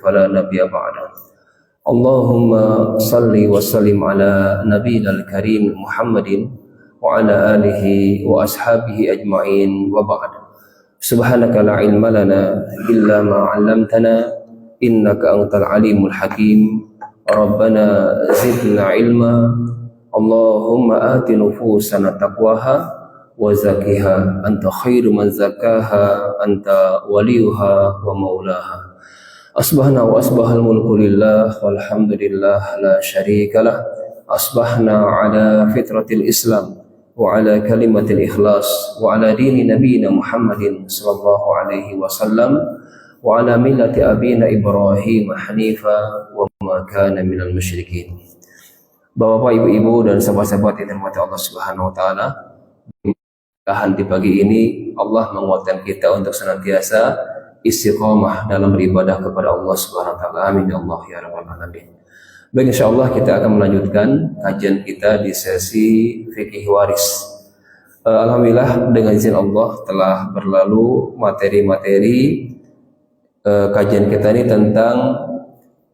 فلا نبي بعده. اللهم صل وسلم على نبينا الكريم محمد وعلى آله وأصحابه أجمعين وبعد. سبحانك لا علم لنا إلا ما علمتنا إنك أنت العليم الحكيم. ربنا زدنا علما. اللهم آت نفوسنا تقواها وزكها أنت خير من زكاها أنت وليها ومولاها. أصبحنا وأصبح الملك لله والحمد لله لا شريك له. أصبحنا على فطرة الإسلام وعلى كلمة الإخلاص وعلى دين نبينا محمد صلى الله عليه وسلم وعلى ملة أبينا إبراهيم حنيفا وما كان من المشركين. Bapak, ibu-ibu dan sahabat-sahabat yang dirahmati Allah Subhanahu wa taala, di pagi ini Allah menguatkan kita untuk senantiasa istiqamah dalam beribadah kepada Allah Subhanahu wa taala. Amin ya Allah ya rabbal alamin. Baik, insyaallah kita akan melanjutkan kajian kita di sesi fikih waris. Alhamdulillah dengan izin Allah telah berlalu materi-materi kajian kita ini tentang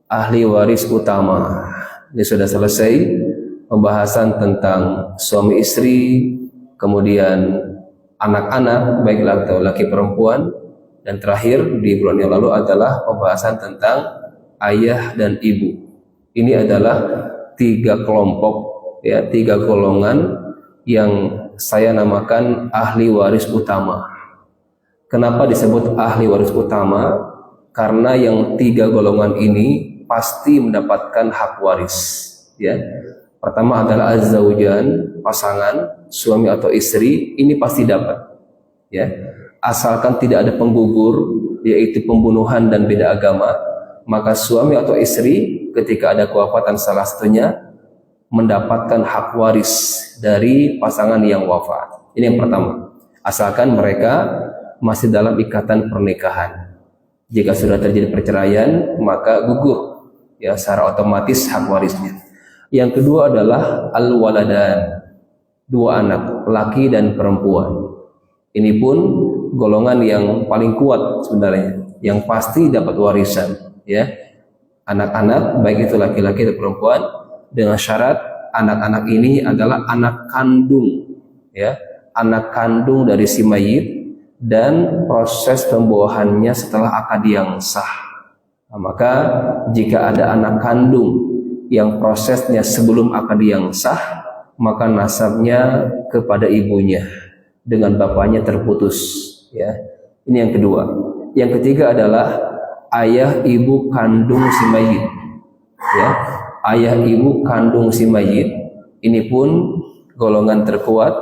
ahli waris utama. Ini sudah selesai pembahasan tentang suami istri, kemudian anak-anak baik laki perempuan, dan terakhir di bulan yang lalu adalah pembahasan tentang ayah dan ibu. Ini adalah 3 kelompok, ya, 3 golongan yang saya namakan ahli waris utama. Kenapa disebut ahli waris utama? Karena yang 3 golongan ini pasti mendapatkan hak waris, ya. Pertama adalah az-zaujan, pasangan suami atau istri, ini pasti dapat, ya. Asalkan tidak ada penggugur, yaitu pembunuhan dan beda agama, maka suami atau istri ketika ada kewafatan salah satunya mendapatkan hak waris dari pasangan yang wafat. Ini yang pertama. Asalkan mereka masih dalam ikatan pernikahan. Jika sudah terjadi perceraian, maka gugur, ya, secara otomatis hak warisnya. Yang kedua adalah al-waladan, 2 anak, laki dan perempuan. Ini pun golongan yang paling kuat sebenarnya, yang pasti dapat warisan, ya. Anak-anak baik itu laki-laki atau perempuan, dengan syarat anak-anak ini adalah anak kandung, ya, anak kandung dari si mayit, dan proses pembuahannya setelah akad yang sah. Nah, maka jika ada anak kandung yang prosesnya sebelum akad yang sah, maka nasabnya kepada ibunya, dengan bapaknya terputus, ya. Ini yang kedua. Yang ketiga adalah ayah ibu kandung si mayit, ya. Ayah ibu kandung si mayit ini pun golongan terkuat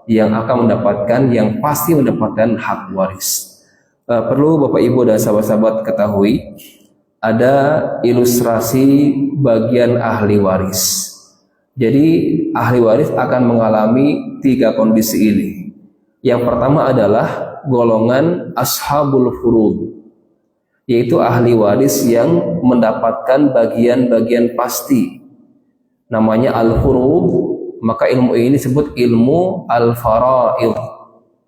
yang akan mendapatkan, yang pasti mendapatkan hak waris. Perlu Bapak Ibu dan sahabat-sahabat ketahui, ada ilustrasi bagian ahli waris. Jadi ahli waris akan mengalami 3 kondisi ini. Yang pertama adalah golongan ashabul furud, yaitu ahli waris yang mendapatkan bagian-bagian pasti, namanya al-furud. Maka ilmu ini disebut ilmu al-fara'id,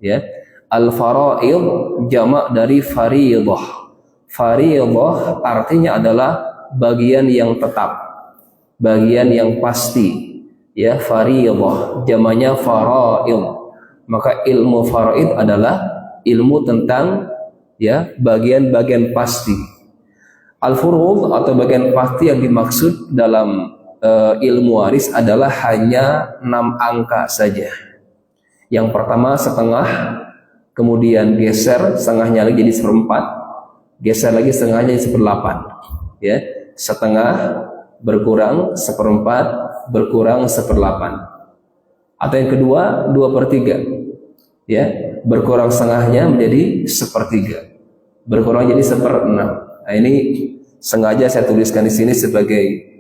ya. Al-fara'id jamak dari fariidah. Fariidah artinya adalah bagian yang tetap, bagian yang pasti, ya. Fariidah jamaknya fara'id. Maka ilmu fara'id adalah ilmu tentang, ya, bagian-bagian pasti. Al-furud atau bagian pasti yang dimaksud dalam ilmu waris adalah hanya 6 angka saja. Yang pertama setengah, kemudian geser setengahnya lagi jadi 1/4, geser lagi setengahnya jadi 1/8, ya. Setengah berkurang 1/4 berkurang 1/8. Atau yang kedua 2/3, ya, berkurang setengahnya menjadi 1/3, berkurang jadi 1/6. Nah, ini sengaja saya tuliskan di sini sebagai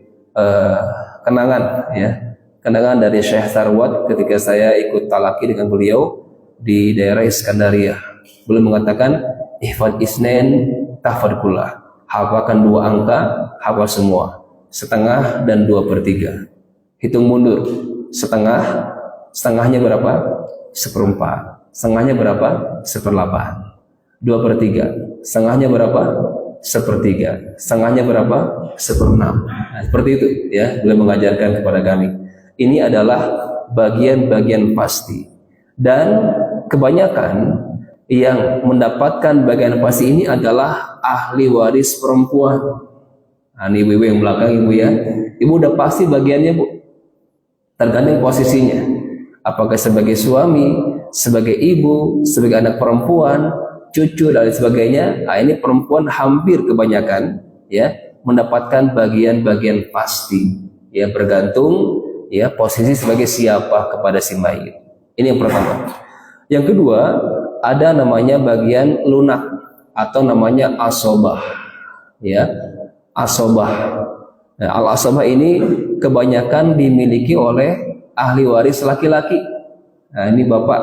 kenangan, ya, kenangan dari Syekh Sarwat ketika saya ikut talaki dengan beliau di daerah Iskandaria. Beliau mengatakan ihfad isnen tahfad kullah, hafalkan 2 angka, hafal semua, setengah dan 2/3. Hitung mundur, setengah, setengahnya berapa? 1/4. Setengahnya berapa? 1/8. 2/3. Setengahnya berapa? sepertiga. Setengahnya berapa? Seperenam. Nah, seperti itu ya, beliau mengajarkan kepada kami. Ini adalah bagian-bagian pasti. Dan kebanyakan yang mendapatkan bagian pasti ini adalah ahli waris perempuan. Nah, ini ibu-ibu yang belakang, ibu ya. Ibu udah pasti bagiannya, Bu. Tergantung posisinya. Apakah sebagai suami, sebagai ibu, sebagai anak perempuan, cucu dan sebagainya. Nah, ini perempuan hampir kebanyakan ya mendapatkan bagian-bagian pasti. Ya, bergantung ya posisi sebagai siapa kepada si mayit. Ini yang pertama. Yang kedua, ada namanya bagian lunak atau namanya asobah. Ya, asobah. Nah, al-asobah ini kebanyakan dimiliki oleh ahli waris laki-laki. Nah, ini bapak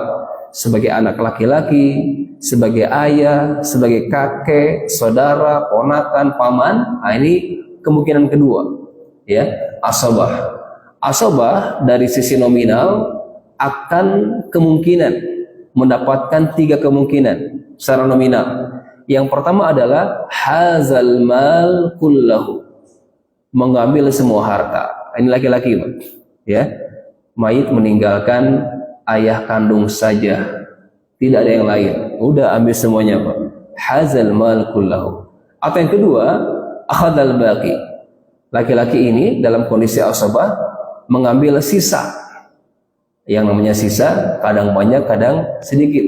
sebagai anak laki-laki, sebagai ayah, sebagai kakek, saudara, ponakan, paman. Nah, ini kemungkinan kedua. Ya, asobah. Asobah dari sisi nominal akan kemungkinan mendapatkan 3 kemungkinan secara nominal. Yang pertama adalah hazal mal kullahu, mengambil semua harta. Ini laki-laki, ya. Mayit meninggalkan ayah kandung saja, tidak ada yang lain. Udah ambil semuanya, Pak. Hazal mal kullahu. Atau yang kedua, akhadal baqi. Laki-laki ini dalam kondisi asabah mengambil sisa. Yang namanya sisa kadang banyak, kadang sedikit.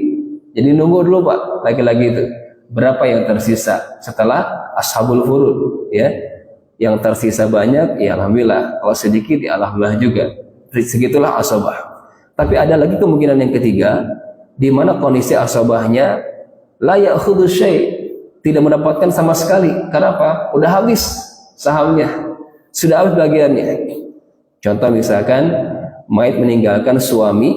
Jadi nunggu dulu, Pak, laki-laki itu. Berapa yang tersisa setelah ashabul furud, ya. Yang tersisa banyak, ya alhamdulillah. Kalau sedikit, ya alhamdulillah juga. Segitulah asabah. Tapi ada lagi kemungkinan yang ketiga, di mana kondisi asabahnya la ya'khudhu syai', tidak mendapatkan sama sekali. Kenapa? Udah habis sahamnya, sudah habis bagiannya. Contoh misalkan mayit meninggalkan suami,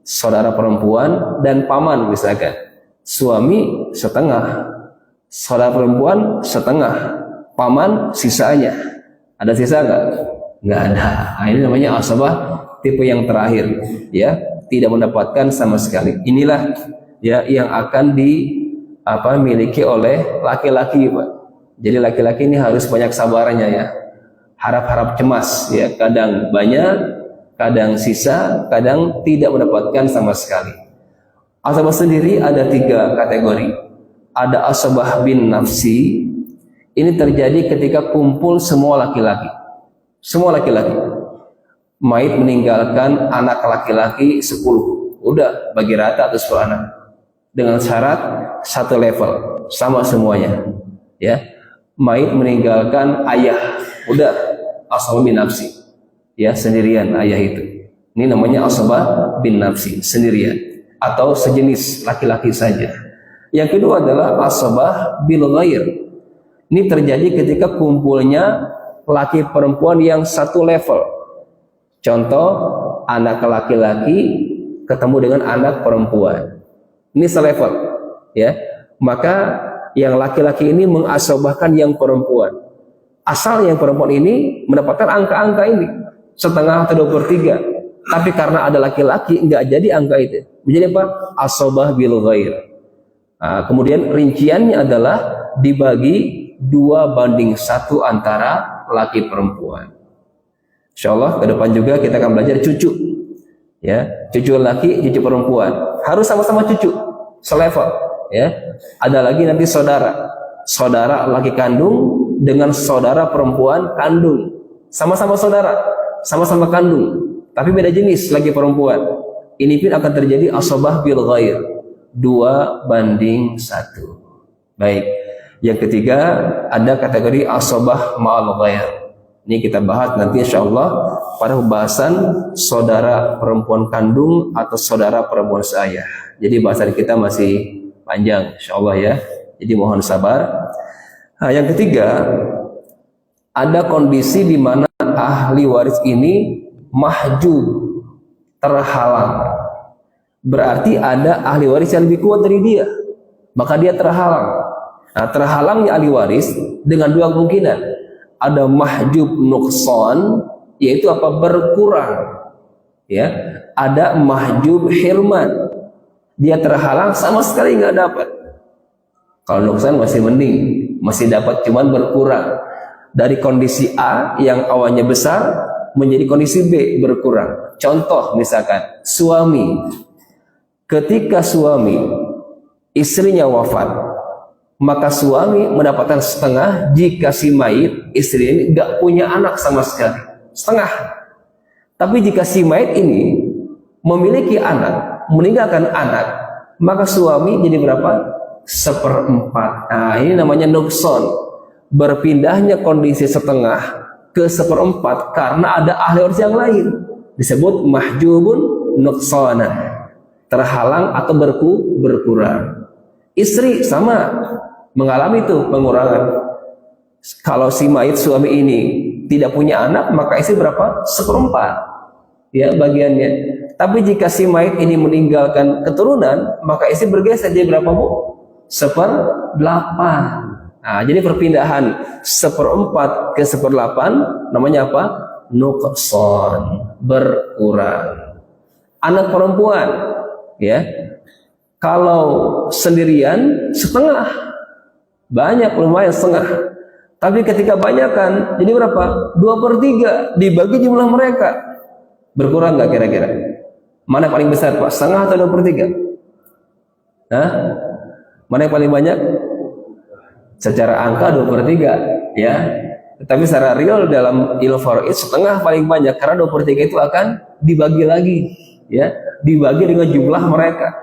saudara perempuan, dan paman misalkan. Suami setengah, saudara perempuan setengah, paman sisanya. Ada sisa nggak? Nggak ada. Nah, ini namanya asabah tipe yang terakhir, ya, tidak mendapatkan sama sekali. Inilah ya yang akan miliki oleh laki-laki, Pak. Jadi laki-laki ini harus banyak sabarnya ya. Harap-harap cemas ya, kadang banyak, kadang sisa, kadang tidak mendapatkan sama sekali. Asabah sendiri ada 3 kategori. Ada asabah bin nafsi. Ini terjadi ketika kumpul semua laki-laki. Semua laki-laki. Mayit meninggalkan anak laki-laki 10. Udah bagi rata atau 10 anak. Dengan syarat satu level, sama semuanya. Ya. Mayit meninggalkan ayah. Udah asabah bin nafsi. Ya, sendirian ayah itu. Ini namanya asabah bin nafsi, sendirian atau sejenis laki-laki saja. Yang kedua adalah asabah bil ghair. Ini terjadi ketika kumpulnya laki perempuan yang satu level. Contoh, anak laki-laki ketemu dengan anak perempuan. Ini selevel, ya. Maka yang laki-laki ini mengasabahkan yang perempuan. Asal yang perempuan ini mendapatkan angka-angka ini, setengah atau 2/3. Tapi karena ada laki-laki, enggak jadi angka itu. Menjadi apa? Asabah bil ghair. Nah, kemudian rinciannya adalah dibagi 2/1 antara laki perempuan. Insyaallah ke depan juga kita akan belajar cucu. Ya, cucu laki, cucu perempuan. Harus sama-sama cucu, selevel, ya. Ada lagi nanti saudara. Saudara laki kandung dengan saudara perempuan kandung. Sama-sama saudara, sama-sama kandung. Tapi beda jenis lagi perempuan. Ini pun akan terjadi asabah bil ghair, 2/1. Baik. Yang ketiga ada kategori asabah ma'al ghair. Ini kita bahas nanti insyaallah pada pembahasan saudara perempuan kandung atau saudara perempuan seayah. Jadi bahasan kita masih panjang insyaallah ya. Jadi mohon sabar. Nah, yang ketiga ada kondisi di mana ahli waris ini mahjub, terhalang. Berarti ada ahli waris yang lebih kuat dari dia, maka dia terhalang. Nah, terhalangnya ahli waris dengan 2 kemungkinan. Ada mahjub nuqsan, yaitu apa? Berkurang. Ya, ada mahjub hirman. Dia terhalang sama sekali nggak dapat. Kalau nuqsan masih mending, masih dapat, cuman berkurang. Dari kondisi A yang awalnya besar menjadi kondisi B, berkurang. Contoh misalkan suami, ketika suami istrinya wafat, maka suami mendapatkan setengah jika si mayit istri ini gak punya anak sama sekali, setengah. Tapi jika si mayit ini memiliki anak, meninggalkan anak, maka suami jadi berapa? 1/4. Nah, ini namanya nukson. Berpindahnya kondisi setengah ke 1/4 karena ada ahli waris yang lain, disebut mahjubun nuksonan, terhalang atau berkurang. Istri sama mengalami itu pengurangan. Kalau si mayit suami ini tidak punya anak, maka istri berapa? 1/4 ya bagiannya. Tapi jika si mayit ini meninggalkan keturunan, maka istri bergeser jadi berapa, Bu? 1/8. Nah, jadi perpindahan 1/4 ke 1/8 namanya apa? Nuqsan, berkurang. Anak perempuan, ya, kalau sendirian setengah, banyak lumayan setengah. Tapi ketika banyakkan, jadi berapa? 2/3 dibagi jumlah mereka, berkurang nggak kira-kira? Mana yang paling besar, Pak? Setengah atau 2/3? Hah? Mana yang paling banyak? Secara angka 2/3 ya, tetapi secara real dalam ilmu faraid setengah paling banyak, karena 2/3 itu akan dibagi lagi ya, dibagi dengan jumlah mereka.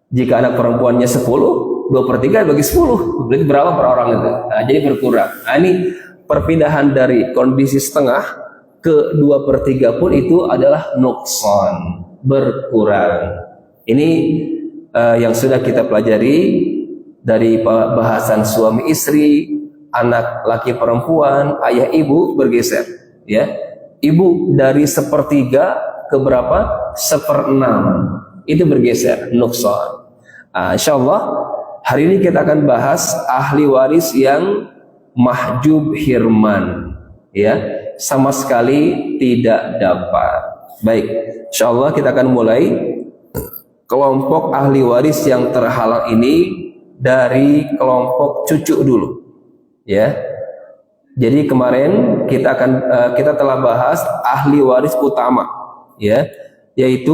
Jika anak perempuannya 10, 2/3 bagi 10 berarti berapa per orang itu? Nah, jadi berkurang. Nah, ini perpindahan dari kondisi setengah ke 2/3 pun itu adalah nukson, berkurang. Ini yang sudah kita pelajari dari bahasan suami istri, anak laki perempuan, ayah ibu bergeser ya. Ibu dari 1/3 ke berapa? 1/6 itu bergeser, nukson. Insyaallah hari ini kita akan bahas ahli waris yang mahjub hirman ya, sama sekali tidak dapat. Baik, insyaallah kita akan mulai kelompok ahli waris yang terhalang ini dari kelompok cucu dulu ya. Jadi kemarin kita telah bahas ahli waris utama ya, yaitu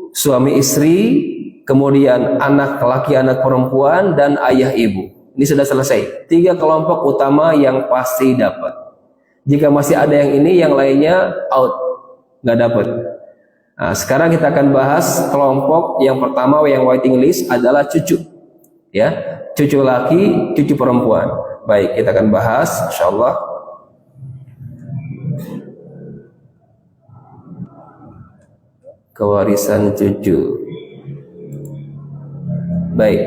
suami istri, kemudian anak laki anak perempuan, dan ayah ibu. Ini sudah selesai, 3 kelompok utama yang pasti dapat. Jika masih ada yang ini, yang lainnya out, nggak dapat. Nah, sekarang kita akan bahas kelompok yang pertama, yang waiting list adalah cucu ya, cucu laki, cucu perempuan. Baik, kita akan bahas insyaallah. Kewarisan cucu. Baik.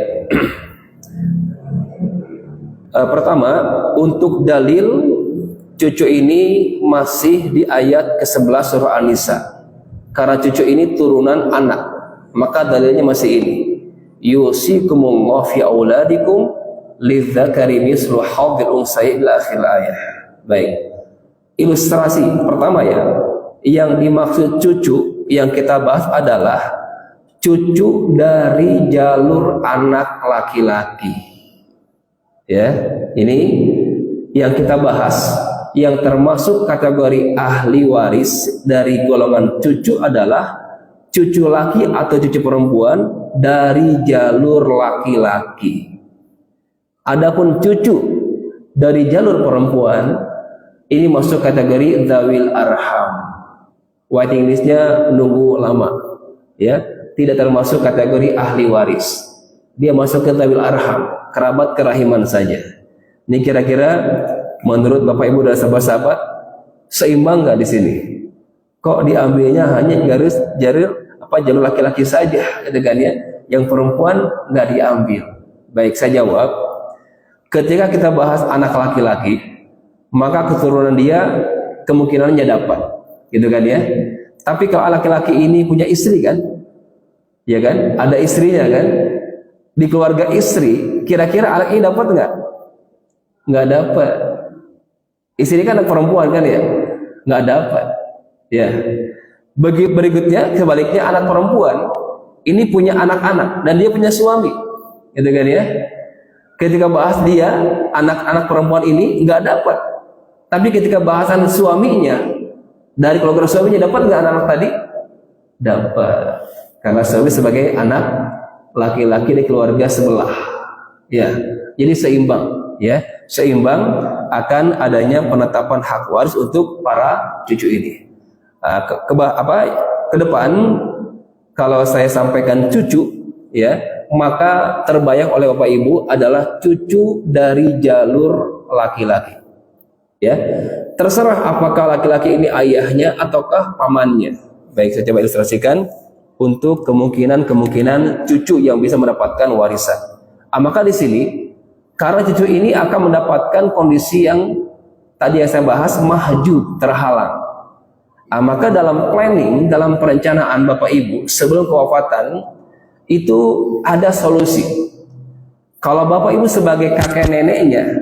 Pertama, untuk dalil cucu ini masih di ayat ke-11 surah An-Nisa. Karena cucu ini turunan anak, maka dalilnya masih ini. Yusikumullahu fi auladikum lidzakari mislu hadzil unsayyin ila akhir ayat. Baik. Ilustrasi pertama ya, yang dimaksud cucu yang kita bahas adalah cucu dari jalur anak laki-laki. Ya, ini yang kita bahas, yang termasuk kategori ahli waris dari golongan cucu adalah cucu laki atau cucu perempuan dari jalur laki-laki. Adapun cucu dari jalur perempuan ini masuk kategori dzawil arham. Waiting listnya nunggu lama, ya, tidak termasuk kategori ahli waris. Dia masuk ke dzawil arham, kerabat kerahiman saja. Ini kira-kira menurut Bapak Ibu dan sahabat-sahabat seimbang nggak di sini? Kok diambilnya hanya jalur laki-laki saja, gitu kan ya? Yang perempuan nggak diambil. Baik, saya jawab. Ketika kita bahas anak laki-laki, maka keturunan dia kemungkinannya dapat, gitu kan ya? Tapi kalau laki-laki ini punya istri kan, ya kan? Ada istrinya kan? Di keluarga istri, kira-kira anak ini dapat nggak? Nggak dapat. Istri kan anak perempuan kan ya? Nggak dapat. Ya. Berikutnya sebaliknya, anak perempuan ini punya anak-anak dan dia punya suami, gitu kan ya? Ketika bahas dia, anak-anak perempuan ini nggak dapat. Tapi ketika bahasan suaminya, dari keluarga suaminya dapat nggak anak-anak tadi? Dapat. Karena suami sebagai anak laki-laki di keluarga sebelah. Ya, jadi seimbang. Ya, seimbang akan adanya penetapan hak waris untuk para cucu ini. Ke depan kalau saya sampaikan cucu, ya, maka terbayang oleh Bapak Ibu adalah cucu dari jalur laki-laki. Ya, terserah apakah laki-laki ini ayahnya ataukah pamannya. Baik, saya coba ilustrasikan untuk kemungkinan cucu yang bisa mendapatkan warisan. Maka di sini karena cucu ini akan mendapatkan kondisi yang tadi yang saya bahas, mahjub, terhalang. Maka dalam planning, dalam perencanaan Bapak Ibu sebelum kewafatan itu ada solusi. Kalau Bapak Ibu sebagai kakek neneknya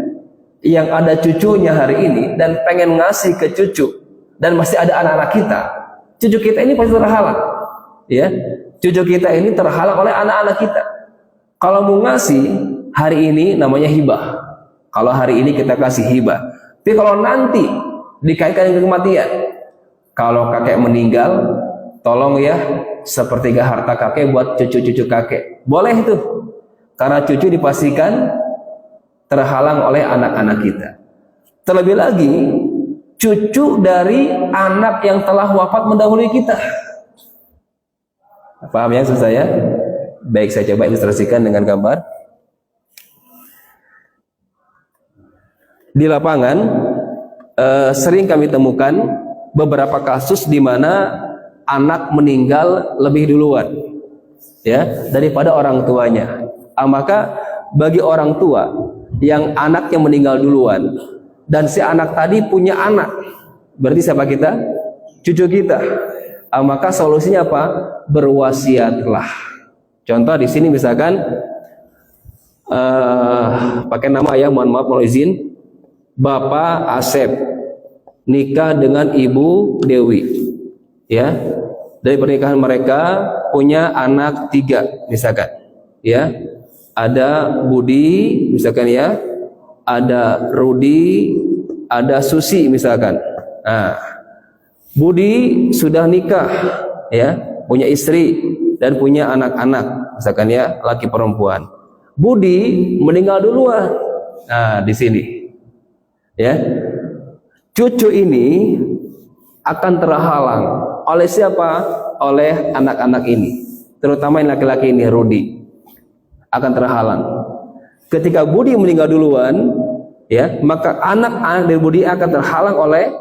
yang ada cucunya hari ini dan pengen ngasih ke cucu dan masih ada anak-anak kita, cucu kita ini pasti terhalang. Ya, cucu kita ini terhalang oleh anak-anak kita. Kalau mau ngasih hari ini namanya hibah. Kalau hari ini kita kasih hibah. Tapi kalau nanti dikaitkan dengan kematian, kalau kakek meninggal, tolong ya sepertiga harta kakek buat cucu-cucu kakek. Boleh itu. Karena cucu dipastikan terhalang oleh anak-anak kita. Terlebih lagi, cucu dari anak yang telah wafat mendahului kita. Paham ya maksud saya? Baik, saya coba ilustrasikan dengan gambar. Di lapangan sering kami temukan beberapa kasus di mana anak meninggal lebih duluan, ya, daripada orang tuanya. Maka bagi orang tua yang anaknya meninggal duluan dan si anak tadi punya anak, berarti siapa kita? Cucu kita. Maka solusinya apa? Berwasiatlah. Contoh di sini misalkan pakai nama ya, mohon maaf, mohon izin, Bapak Asep nikah dengan Ibu Dewi, ya. Dari pernikahan mereka punya anak 3 misalkan, ya. Ada Budi misalkan, ya. Ada Rudi, ada Susi misalkan. Nah, Budi sudah nikah, ya, punya istri dan punya anak-anak misalkan, ya, laki perempuan. Budi meninggal duluan. Nah, di sini, ya. Cucu ini akan terhalang oleh siapa? Oleh anak-anak ini, terutama yang laki-laki ini, Rudi, akan terhalang. Ketika Budi meninggal duluan, ya, maka anak-anak dari Budi akan terhalang oleh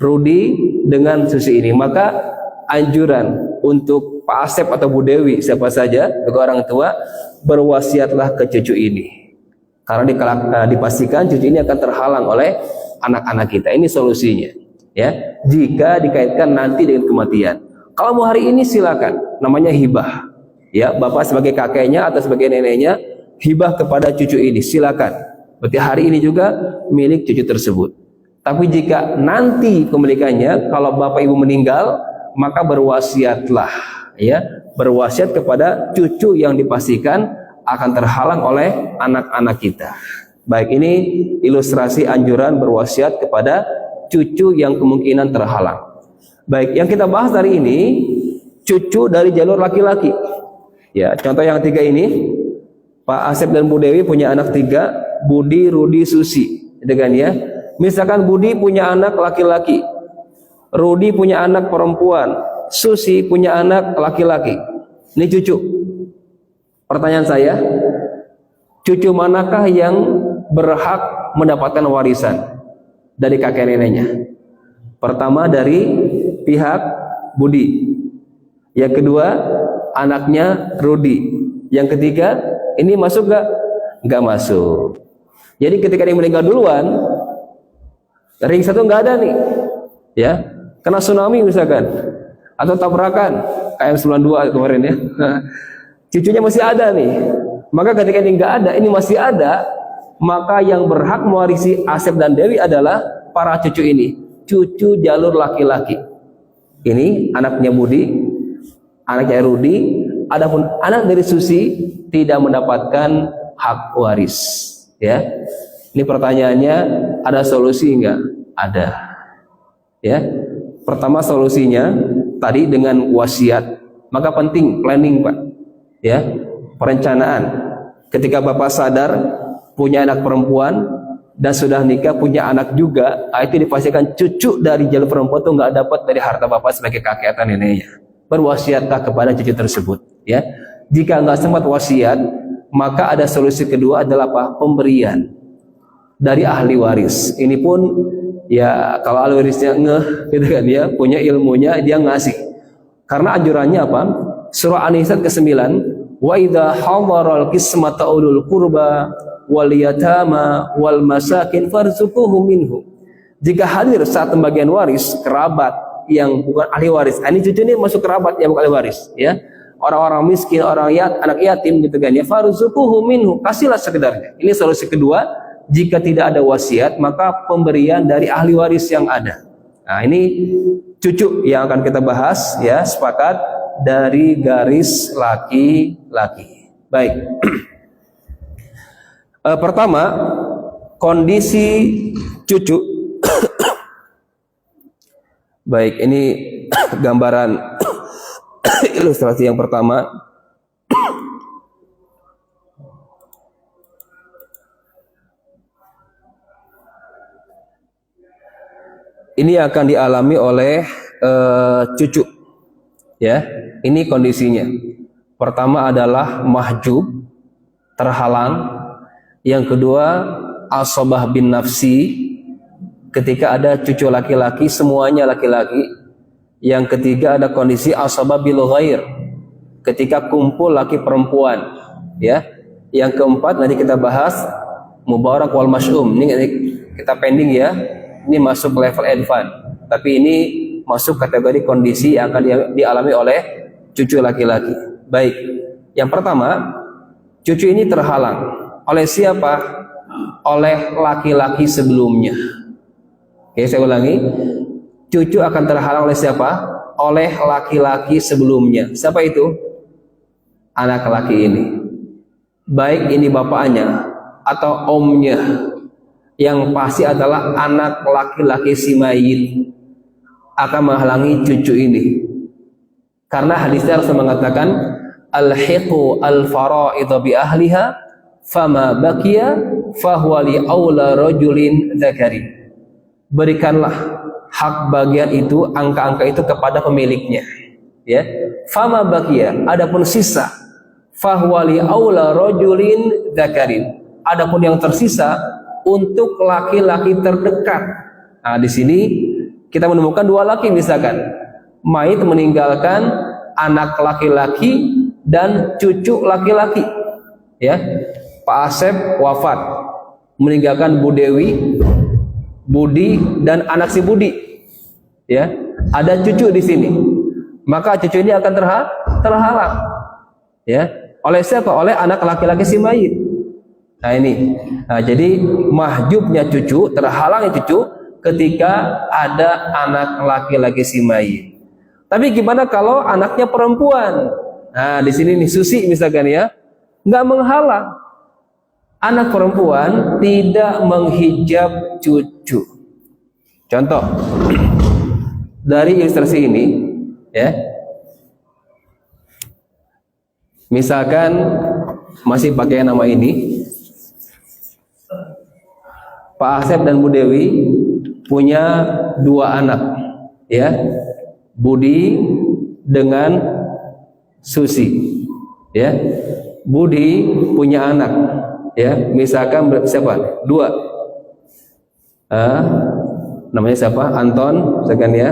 Rudi dengan Susi ini. Maka anjuran untuk Pak Asep atau Bu Dewi, siapa saja, bagi orang tua, berwasiatlah ke cucu ini, karena dipastikan cucu ini akan terhalang oleh anak-anak kita. Ini solusinya, ya, jika dikaitkan nanti dengan kematian. Kalau mau hari ini silakan, namanya hibah, ya, bapak sebagai kakeknya atau sebagai neneknya hibah kepada cucu ini, silakan. Berarti hari ini juga milik cucu tersebut. Tapi jika nanti kepemilikannya, kalau bapak ibu meninggal, maka berwasiatlah, ya, berwasiat kepada cucu yang dipastikan akan terhalang oleh anak-anak kita. Baik, ini ilustrasi anjuran berwasiat kepada cucu yang kemungkinan terhalang. Baik, yang kita bahas hari ini cucu dari jalur laki-laki. Ya, contoh yang 3 ini, Pak Asep dan Bu Dewi punya anak 3, Budi, Rudi, Susi, dengan, ya. Misalkan Budi punya anak laki-laki, Rudi punya anak perempuan, Susi punya anak laki-laki. Ini cucu. Pertanyaan saya, cucu manakah yang berhak mendapatkan warisan dari kakek neneknya? Pertama dari pihak Budi, yang kedua anaknya Rudi, yang ketiga ini masuk gak? Nggak masuk. Jadi ketika dia meninggal duluan, ring 1 nggak ada nih, ya, kena tsunami misalkan atau tabrakan KM92 kemarin, ya. Cucunya masih ada nih. Maka ketika ini nggak ada, ini masih ada, maka yang berhak mewarisi Asep dan Dewi adalah para cucu ini, cucu jalur laki-laki. Ini anaknya Budi, anaknya Rudi. Adapun anak dari Susi tidak mendapatkan hak waris. Ya, ini pertanyaannya, ada solusi enggak? Ada. Ya, pertama solusinya tadi dengan wasiat. Maka penting planning, Pak. Ya, perencanaan. Ketika Bapak sadar punya anak perempuan dan sudah nikah punya anak juga, itu dipastikan cucu dari jalur perempuan itu nggak dapat dari harta Bapak sebagai kakek atau neneknya. Berwasiatkah kepada cucu tersebut? Ya, jika nggak sempat wasiat, maka ada solusi kedua adalah apa? Pemberian dari ahli waris. Ini pun ya kalau ahli warisnya gitu kan, ya punya ilmunya, dia ngasih. Karena anjurannya apa? Surah An-Nisa ke-9, wa idza hadaral qismata ulul qurba wal yatama wal masakin farzuquhum minhu. Jika hadir saat pembagian waris kerabat yang bukan ahli waris, ini cucu ini masuk kerabat yang bukan ahli waris, ya. Orang-orang miskin, anak yatim gitu kan, ya, farzuquhum minhu, kasihlah sekedarnya. Ini solusi kedua. Jika tidak ada wasiat, maka pemberian dari ahli waris yang ada. Nah, ini cucu yang akan kita bahas, ya, sepakat dari garis laki-laki. Baik. Pertama, kondisi cucu. Baik, ini gambaran ilustrasi yang pertama. Ini akan dialami oleh cucu. Ya, ini kondisinya. Pertama adalah mahjub, terhalang. Yang kedua, asobah bin nafsi, ketika ada cucu laki-laki, semuanya laki-laki. Yang ketiga ada kondisi asobah bil ghair, ketika kumpul laki perempuan. Ya, yang keempat nanti kita bahas mubarak wal masyum. Ini kita pending, ya. Ini masuk level advance, tapi ini masuk kategori kondisi yang akan dialami oleh cucu laki-laki. Baik, yang pertama, cucu ini terhalang oleh siapa? Oleh laki-laki sebelumnya. Oke, saya ulangi, cucu akan terhalang oleh siapa? Oleh laki-laki sebelumnya. Siapa itu? Anak laki ini. Baik ini bapaknya atau omnya. Yang pasti adalah anak laki-laki si mayit akan menghalangi cucu ini. Karena hadisnya harus mengatakan alhiqu al-fara'idha bi ahliha fama baqiya fahuwa li aula rajulin dzakari. Berikanlah hak bagian itu, angka-angka itu kepada pemiliknya. Ya. Fama baqiya, adapun sisa fahuwa li aula rajulin dzakarin. Adapun yang tersisa untuk laki-laki terdekat. Nah, di sini kita menemukan dua laki, misalkan mayit meninggalkan anak laki-laki dan cucu laki-laki. Ya, Pak Asep wafat, meninggalkan Bu Dewi, Budi dan anak si Budi. Ya, ada cucu di sini. Maka cucu ini akan terhalang. Ya, oleh siapa? Oleh anak laki-laki si mayit. Nah ini, jadi mahjubnya cucu, terhalangnya cucu ketika ada anak laki-laki si mayit. Tapi gimana kalau anaknya perempuan? Nah di sini nih Susi misalkan, ya, nggak menghalang. Anak perempuan tidak menghijab cucu. Contoh dari ilustrasi ini, ya, misalkan masih pakai nama ini. Pak Asep dan Bu Dewi punya dua anak, ya, Budi dengan Susi, ya. Budi punya anak, ya, misalkan siapa? Dua, namanya siapa? Anton, misalkan, ya,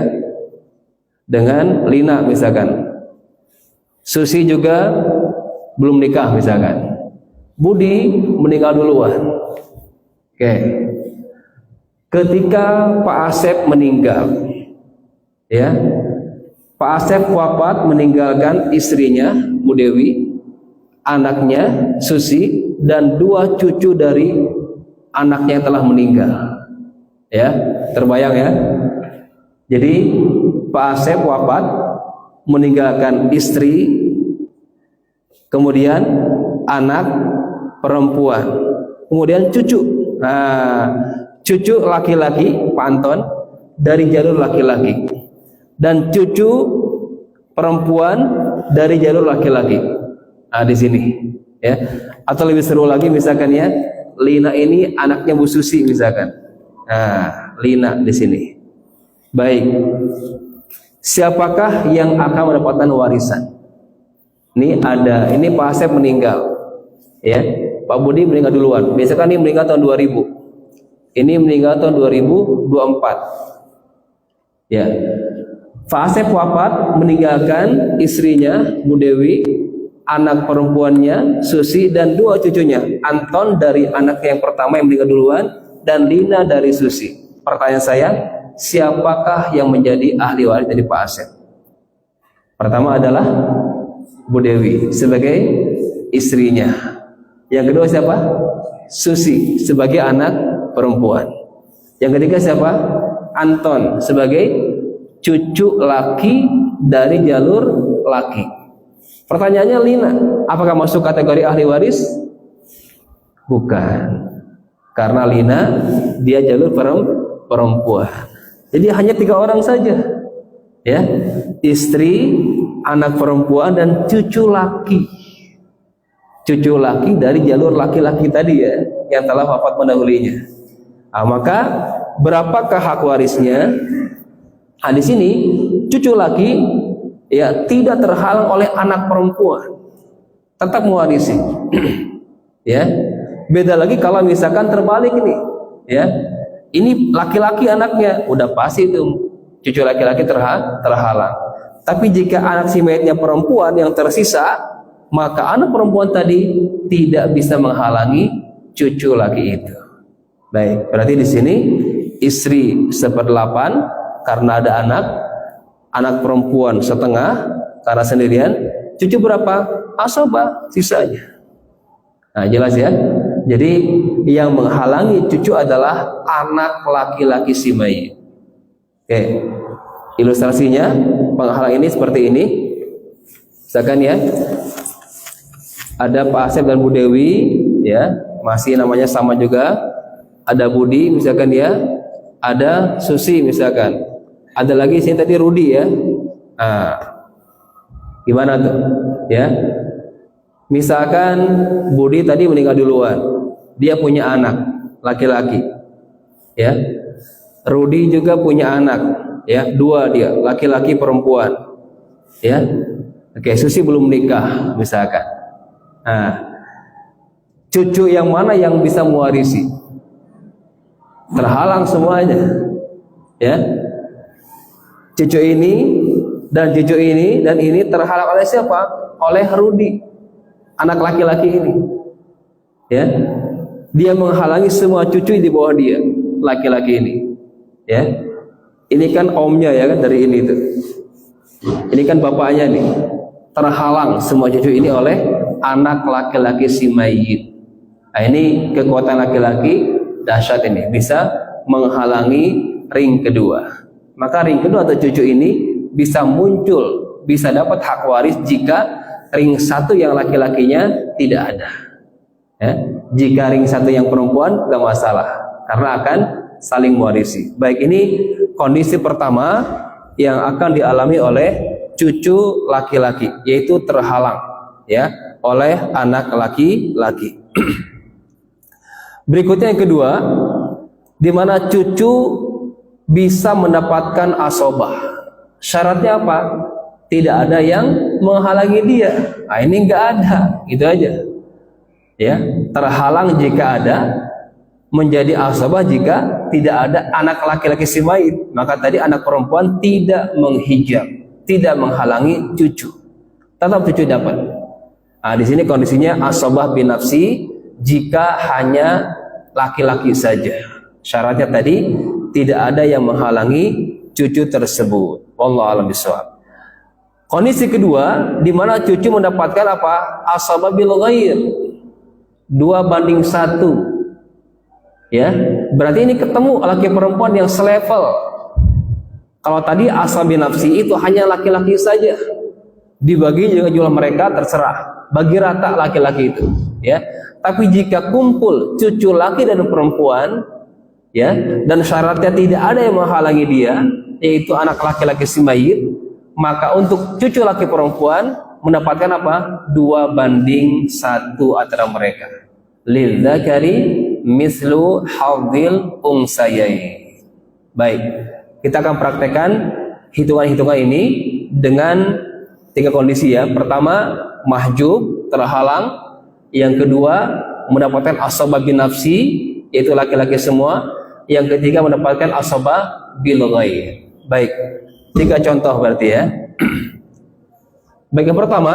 dengan Lina, misalkan. Susi juga belum nikah, misalkan. Budi meninggal duluan. Oke. Ketika Pak Asep meninggal, ya, Pak Asep wafat meninggalkan istrinya Bu Dewi, anaknya Susi, dan dua cucu dari anaknya yang telah meninggal. Ya, terbayang, ya. Jadi Pak Asep wafat meninggalkan istri, kemudian anak, perempuan. Kemudian cucu. Nah, cucu laki-laki, Pak Anton, dari jalur laki-laki. Dan cucu perempuan dari jalur laki-laki. Nah, di sini ya. Atau lebih seru lagi misalkan ya, Lina ini anaknya Bu Susi misalkan. Nah, Lina di sini. Baik. Siapakah yang akan mendapatkan warisan? Ini Pak Asep meninggal. Ya. Pak Budi meninggal duluan. Biasakan ini meninggal tahun 2000. Ini meninggal tahun 2024. Ya. Pak Asep wafat meninggalkan istrinya Bu Dewi, anak perempuannya Susi dan 2 cucunya. Anton dari anak yang pertama yang meninggal duluan dan Lina dari Susi. Pertanyaan saya, siapakah yang menjadi ahli waris dari Pak Asep? Pertama adalah Bu Dewi sebagai istrinya. Yang kedua siapa? Susi sebagai anak perempuan. Yang ketiga siapa? Anton sebagai cucu laki dari jalur laki. Pertanyaannya, Lina apakah masuk kategori ahli waris? Bukan, karena Lina dia jalur perempuan. Jadi hanya 3 orang saja, ya, istri, anak perempuan dan cucu laki. Cucu laki dari jalur laki-laki tadi ya, yang telah wafat mendahulunya. Nah, maka berapakah hak warisnya? Nah, di sini cucu laki ya tidak terhalang oleh anak perempuan, tetap mewarisi. Ya, beda lagi kalau misalkan terbalik ini, ya, ini laki-laki anaknya, udah pasti itu cucu laki-laki terhalang. Tapi jika anak si mayatnya perempuan yang tersisa, maka anak perempuan tadi tidak bisa menghalangi cucu laki itu. Baik, berarti di sini istri 1/8 karena ada anak perempuan setengah karena sendirian, cucu berapa? Asabah sisanya. Nah, jelas ya. Jadi yang menghalangi cucu adalah anak laki-laki si mayit. Oke. Ilustrasinya penghalang ini seperti ini. Misalkan ya, ada Pak Asep dan Bu Dewi, ya, masih namanya sama juga. Ada Budi misalkan ya, ada Susi misalkan. Ada lagi sini tadi Rudi ya. Nah, gimana tuh? Ya. Misalkan Budi tadi meninggal duluan. Dia punya anak laki-laki. Ya. Rudi juga punya anak, ya, 2 dia, laki-laki perempuan. Ya. Oke, Susi belum menikah misalkan. Nah, cucu yang mana yang bisa mewarisi? Terhalang semuanya. Ya. Cucu ini dan cucu ini dan ini terhalang oleh siapa? Oleh Rudi, anak laki-laki ini. Ya. Dia menghalangi semua cucu di bawah dia, laki-laki ini. Ya. Ini kan omnya ya kan dari ini tuh. Ini kan bapaknya nih. Terhalang semua cucu ini oleh anak laki-laki si mayit. Nah, ini kekuatan laki-laki dahsyat ini, bisa menghalangi ring kedua. Maka ring kedua atau cucu ini bisa muncul, bisa dapat hak waris jika ring 1 yang laki-lakinya tidak ada. Ya. Jika ring 1 yang perempuan gak masalah, karena akan saling mewarisi. Baik, ini kondisi pertama yang akan dialami oleh cucu laki-laki, yaitu terhalang ya oleh anak laki-laki. Berikutnya yang kedua, di mana cucu bisa mendapatkan asobah. Syaratnya apa? Tidak ada yang menghalangi dia. Nah, ini enggak ada, gitu aja. Ya, terhalang jika ada, menjadi asobah jika tidak ada anak laki-laki si mayit. Maka tadi anak perempuan tidak menghijab, tidak menghalangi cucu. Tetap cucu dapat. Nah, di sini kondisinya asobah binafsi jika hanya laki-laki saja. Syaratnya tadi tidak ada yang menghalangi cucu tersebut. Wallahu a'lam bishawab. Kondisi kedua, di mana cucu mendapatkan apa? Asabah bil ghair. 2:1. Ya, berarti ini ketemu laki perempuan yang selevel. Kalau tadi asal binafsi itu hanya laki-laki saja. Dibagi juga jumlah mereka terserah. Bagi rata laki-laki itu. ya. Tapi jika kumpul cucu laki dan perempuan, ya, dan syaratnya tidak ada yang menghalangi dia, yaitu anak laki-laki si mayit, maka untuk cucu laki perempuan mendapatkan apa? 2:1 antara mereka. Lil dzakari mislu hadzil unsayain. Baik, kita akan praktekkan hitungan-hitungan ini dengan 3 kondisi ya. Pertama, mahjub, terhalang. Yang kedua, mendapatkan asabah bin nafsi, yaitu laki-laki semua. Yang ketiga, mendapatkan asabah bil ghair. Baik, 3 contoh berarti ya. Baik, yang pertama,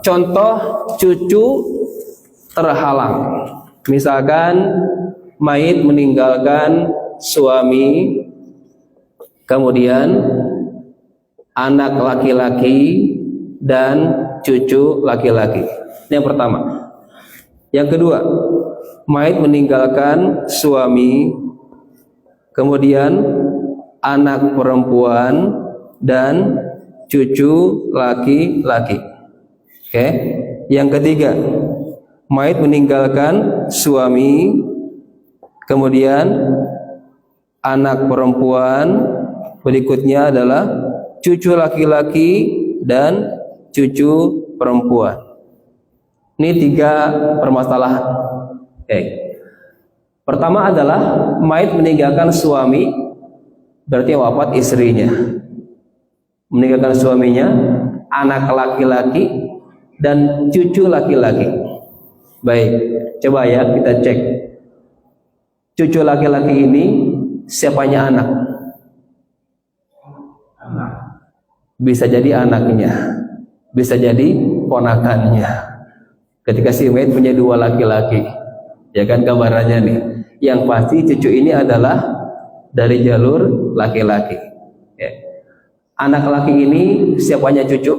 contoh cucu terhalang. Misalkan mayit meninggalkan suami, kemudian anak laki-laki dan cucu laki-laki. Ini yang pertama. Yang kedua, mayit meninggalkan suami, kemudian anak perempuan dan cucu laki-laki. Oke. Yang ketiga, mayit meninggalkan suami, kemudian anak perempuan, berikutnya adalah cucu laki-laki dan cucu perempuan. Ini 3 permasalahan. Oke. Pertama adalah mayit meninggalkan suami, berarti wafat istrinya. Meninggalkan suaminya, anak laki-laki dan cucu laki-laki. Baik, coba ya kita cek. Cucu laki-laki ini siapanya anak? Bisa jadi anaknya, bisa jadi ponakannya. Ketika si mayit punya 2 laki-laki, ya kan gambarannya nih. Yang pasti cucu ini adalah dari jalur laki-laki. Ya. Anak laki ini siapanya cucu?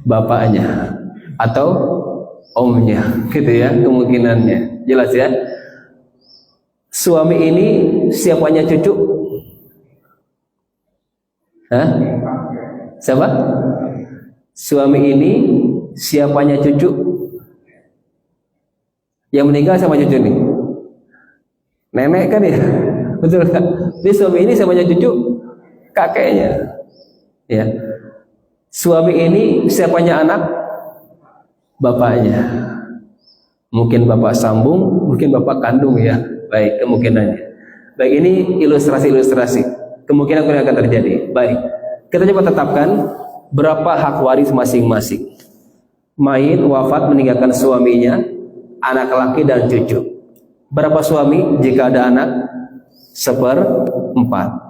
Bapaknya atau omnya, gitu ya kemungkinannya. Jelas ya. Suami ini siapanya cucu? Hah? Siapa? Suami ini siapanya cucu? Yang meninggal siapa cucu nih? Nenek kan ya? Betul kan? Jadi suami ini siapanya cucu? Kakeknya. Ya. Suami ini siapanya anak? Bapaknya. Mungkin bapak sambung, mungkin bapak kandung ya. Baik, kemungkinannya. Baik, ini ilustrasi-ilustrasi. Kemungkinan yang akan terjadi. Baik, kita coba tetapkan berapa hak waris masing-masing. Mayit wafat meninggalkan suaminya, anak laki dan cucu. Berapa suami jika ada anak? 1/4.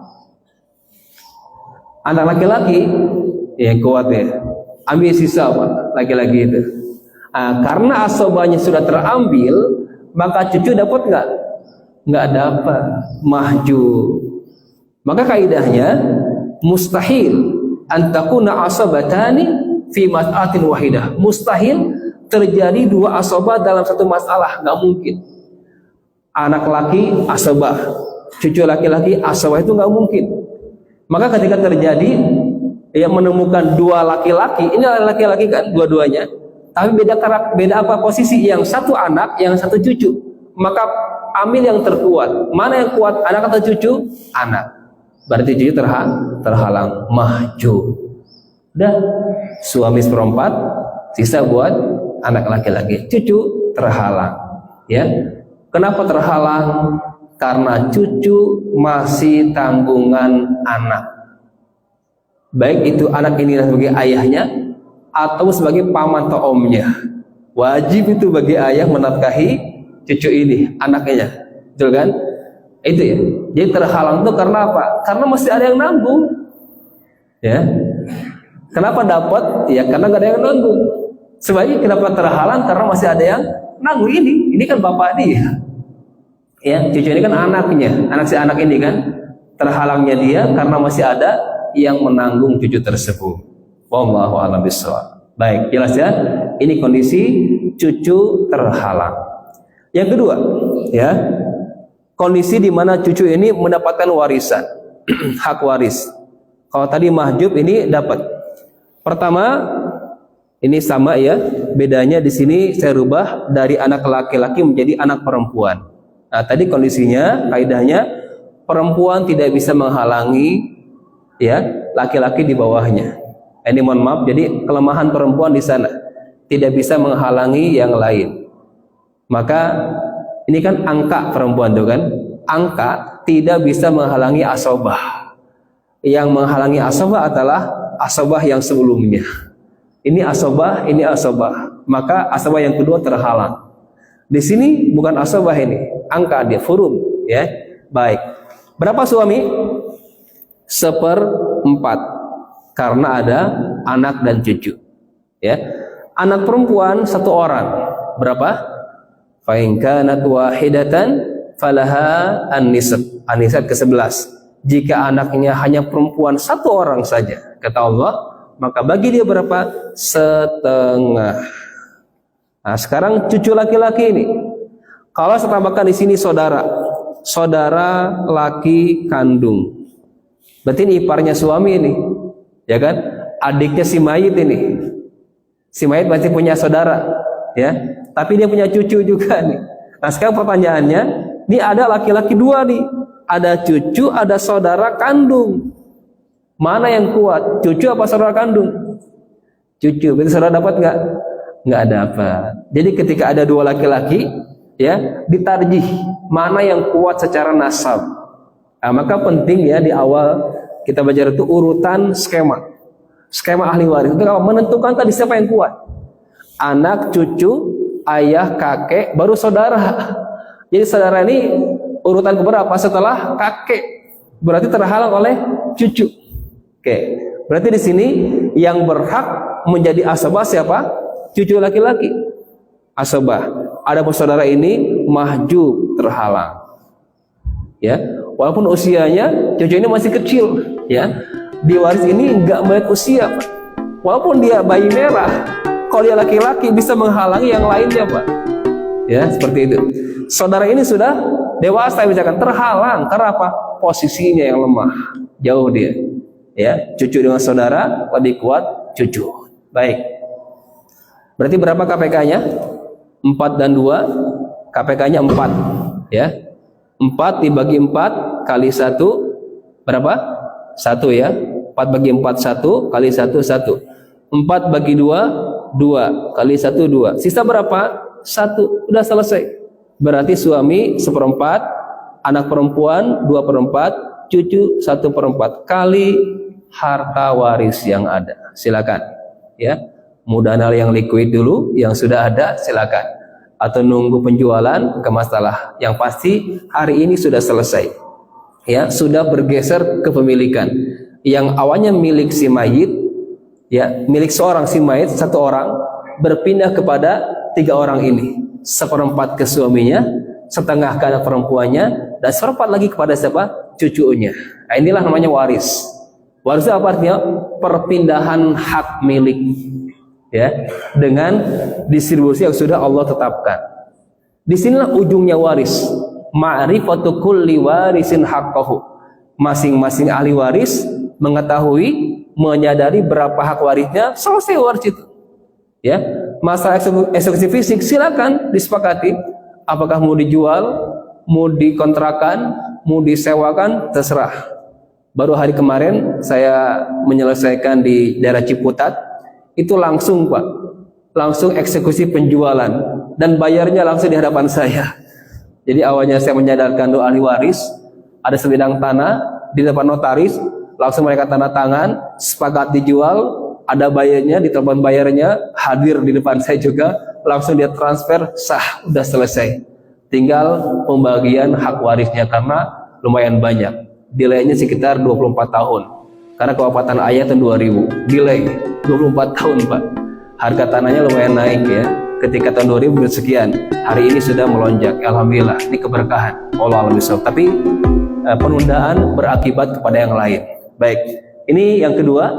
Anak laki-laki yang kuat ya, ambil sisa Pak, laki-laki itu. Karena asobahnya sudah terambil, maka cucu dapat nggak? Nggak dapat, mahjub. Maka kaidahnya mustahil antakuna asabatani fi mas'atin wahidah. Mustahil terjadi 2 asabah dalam satu masalah, nggak mungkin. Anak laki asabah, cucu laki-laki asabah, itu nggak mungkin. Maka ketika terjadi yang menemukan 2 laki-laki, ini laki-laki kan dua-duanya, tapi beda apa posisi, yang satu anak, yang satu cucu. Maka ambil yang terkuat. Mana yang kuat, anak atau cucu? Anak. Berarti cucu terhalang, mahjub. Udah, suami 1/4, sisa buat anak laki-laki. Cucu terhalang. Ya, kenapa terhalang? Karena cucu masih tanggungan anak. Baik itu anak ini sebagai ayahnya atau sebagai paman atau omnya. Wajib itu bagi ayah menafkahi cucu ini, anaknya. Betul kan? Itu ya. Jadi terhalang itu karena apa? Karena masih ada yang nanggung. Ya. Kenapa dapat? Ya karena gak ada yang nanggung. Sebaliknya kenapa terhalang? Karena masih ada yang nanggung ini. Ini kan bapak dia. Ya, cucu ini kan anaknya. Anak si anak ini kan terhalangnya dia karena masih ada yang menanggung cucu tersebut. Wallahu a'lam bishawab. Baik, jelas ya. Ini kondisi cucu terhalang. Yang kedua, ya. Kondisi di mana cucu ini mendapatkan warisan, hak waris. Kalau tadi mahjub, ini dapat. Pertama, Ini sama ya, bedanya di sini saya rubah dari anak laki-laki menjadi anak perempuan. Nah, tadi kondisinya, kaidahnya perempuan tidak bisa menghalangi ya laki-laki di bawahnya. Ini mohon maaf, jadi kelemahan perempuan di sana tidak bisa menghalangi yang lain. Maka ini kan angka perempuan tuh kan, angka tidak bisa menghalangi asobah. Yang menghalangi asobah adalah asobah yang sebelumnya. Ini asobah, ini asobah. Maka asobah yang kedua terhalang. Di sini bukan asobah ini, angka dia furud ya. Baik. Berapa suami? 1/4. Karena ada anak dan cucu. Ya. Anak perempuan 1 orang. Berapa? Fa in kanat wahidatan falaha an-nisf. An-nisf ke-11. Jika anaknya hanya perempuan 1 orang saja, kata Allah, maka bagi dia berapa? 1/2. Nah, sekarang cucu laki-laki ini, kalau saya tambahkan di sini saudara laki kandung, berarti ini iparnya suami ini, ya kan? Adiknya si mayit ini, si mayit berarti punya saudara, ya. Tapi dia punya cucu juga nih. Nah, sekarang pertanyaannya, ini ada laki-laki 2 nih, ada cucu, ada saudara kandung. Mana yang kuat? Cucu apa saudara kandung? Cucu. Berarti saudara dapat nggak? Nggak dapat. Jadi ketika ada 2 laki-laki, ya ditarjih mana yang kuat secara nasab. Nah, maka penting ya di awal kita belajar itu urutan skema ahli waris itu menentukan tadi siapa yang kuat. Anak, cucu, ayah, kakek, baru saudara. Jadi saudara ini urutan keberapa setelah kakek? Berarti terhalang oleh cucu. Oke. Berarti di sini yang berhak menjadi asabah siapa? Cucu laki-laki. Asabah. Ada saudara ini mahjub, terhalang. Ya, walaupun usianya cucu ini masih kecil, ya. Di waris ini enggak melihat usia, Pak. Walaupun dia bayi merah, kalau dia laki-laki bisa menghalangi yang lainnya, Pak. Ya, seperti itu. Saudara ini sudah dewasa misalkan, terhalang karena apa? Posisinya yang lemah, jauh dia. Ya, cucu dengan saudara lebih kuat cucu. Baik. Berarti berapa KPK-nya? 4 dan 2. KPK-nya 4, ya. 4 dibagi 4 kali 1 berapa? 1 ya. 4 bagi 4 1 kali 1 1. 4 bagi 2 2 kali 1 2. Sisa berapa? 1. Udah selesai. Berarti suami 1/4, anak perempuan 2/4, cucu 1/4 kali harta waris yang ada. Silakan, ya. Mudah hal yang liquid dulu, yang sudah ada silakan. Atau nunggu penjualan, ke masalah. Yang pasti hari ini sudah selesai. Ya, sudah bergeser kepemilikan. Yang awalnya milik si mayit, ya, milik seorang si mayit 1 orang, berpindah kepada 3 orang ini. 1/4 ke suaminya, 1/2 ke anak perempuannya, dan 1/4 lagi kepada siapa? Cucunya. Nah, inilah namanya waris. Waris apa artinya? Perpindahan hak milik, ya, dengan distribusi yang sudah Allah tetapkan. Disinilah ujungnya waris. Ma'rifatu kulli warisin haqqahu. Masing-masing ahli waris mengetahui, menyadari berapa hak warisnya, selesai waris itu. Ya, masalah eksekusi fisik silakan disepakati. Apakah mau dijual, mau dikontrakan, mau disewakan, terserah. Baru hari kemarin saya menyelesaikan di daerah Ciputat, itu langsung, Pak, langsung eksekusi penjualan dan bayarnya langsung di hadapan saya. Jadi awalnya saya menyadarkan doa ahli waris, ada sebidang tanah di depan notaris, langsung mereka tanda tangan, sepakat dijual, ada bayarnya, ditelepon bayarnya, hadir di depan saya juga, langsung dia transfer, sah, udah selesai. Tinggal pembagian hak warisnya karena lumayan banyak. Delaynya sekitar 24 tahun. Karena kewafatan ayah tahun 2000, delay 24 tahun, Pak. Harga tanahnya lumayan naik ya. Ketika tahun 2000 sekian, hari ini sudah melonjak. Alhamdulillah, ini keberkahan. Allah alhamdulillah. Tapi penundaan berakibat kepada yang lain. Baik, ini yang kedua,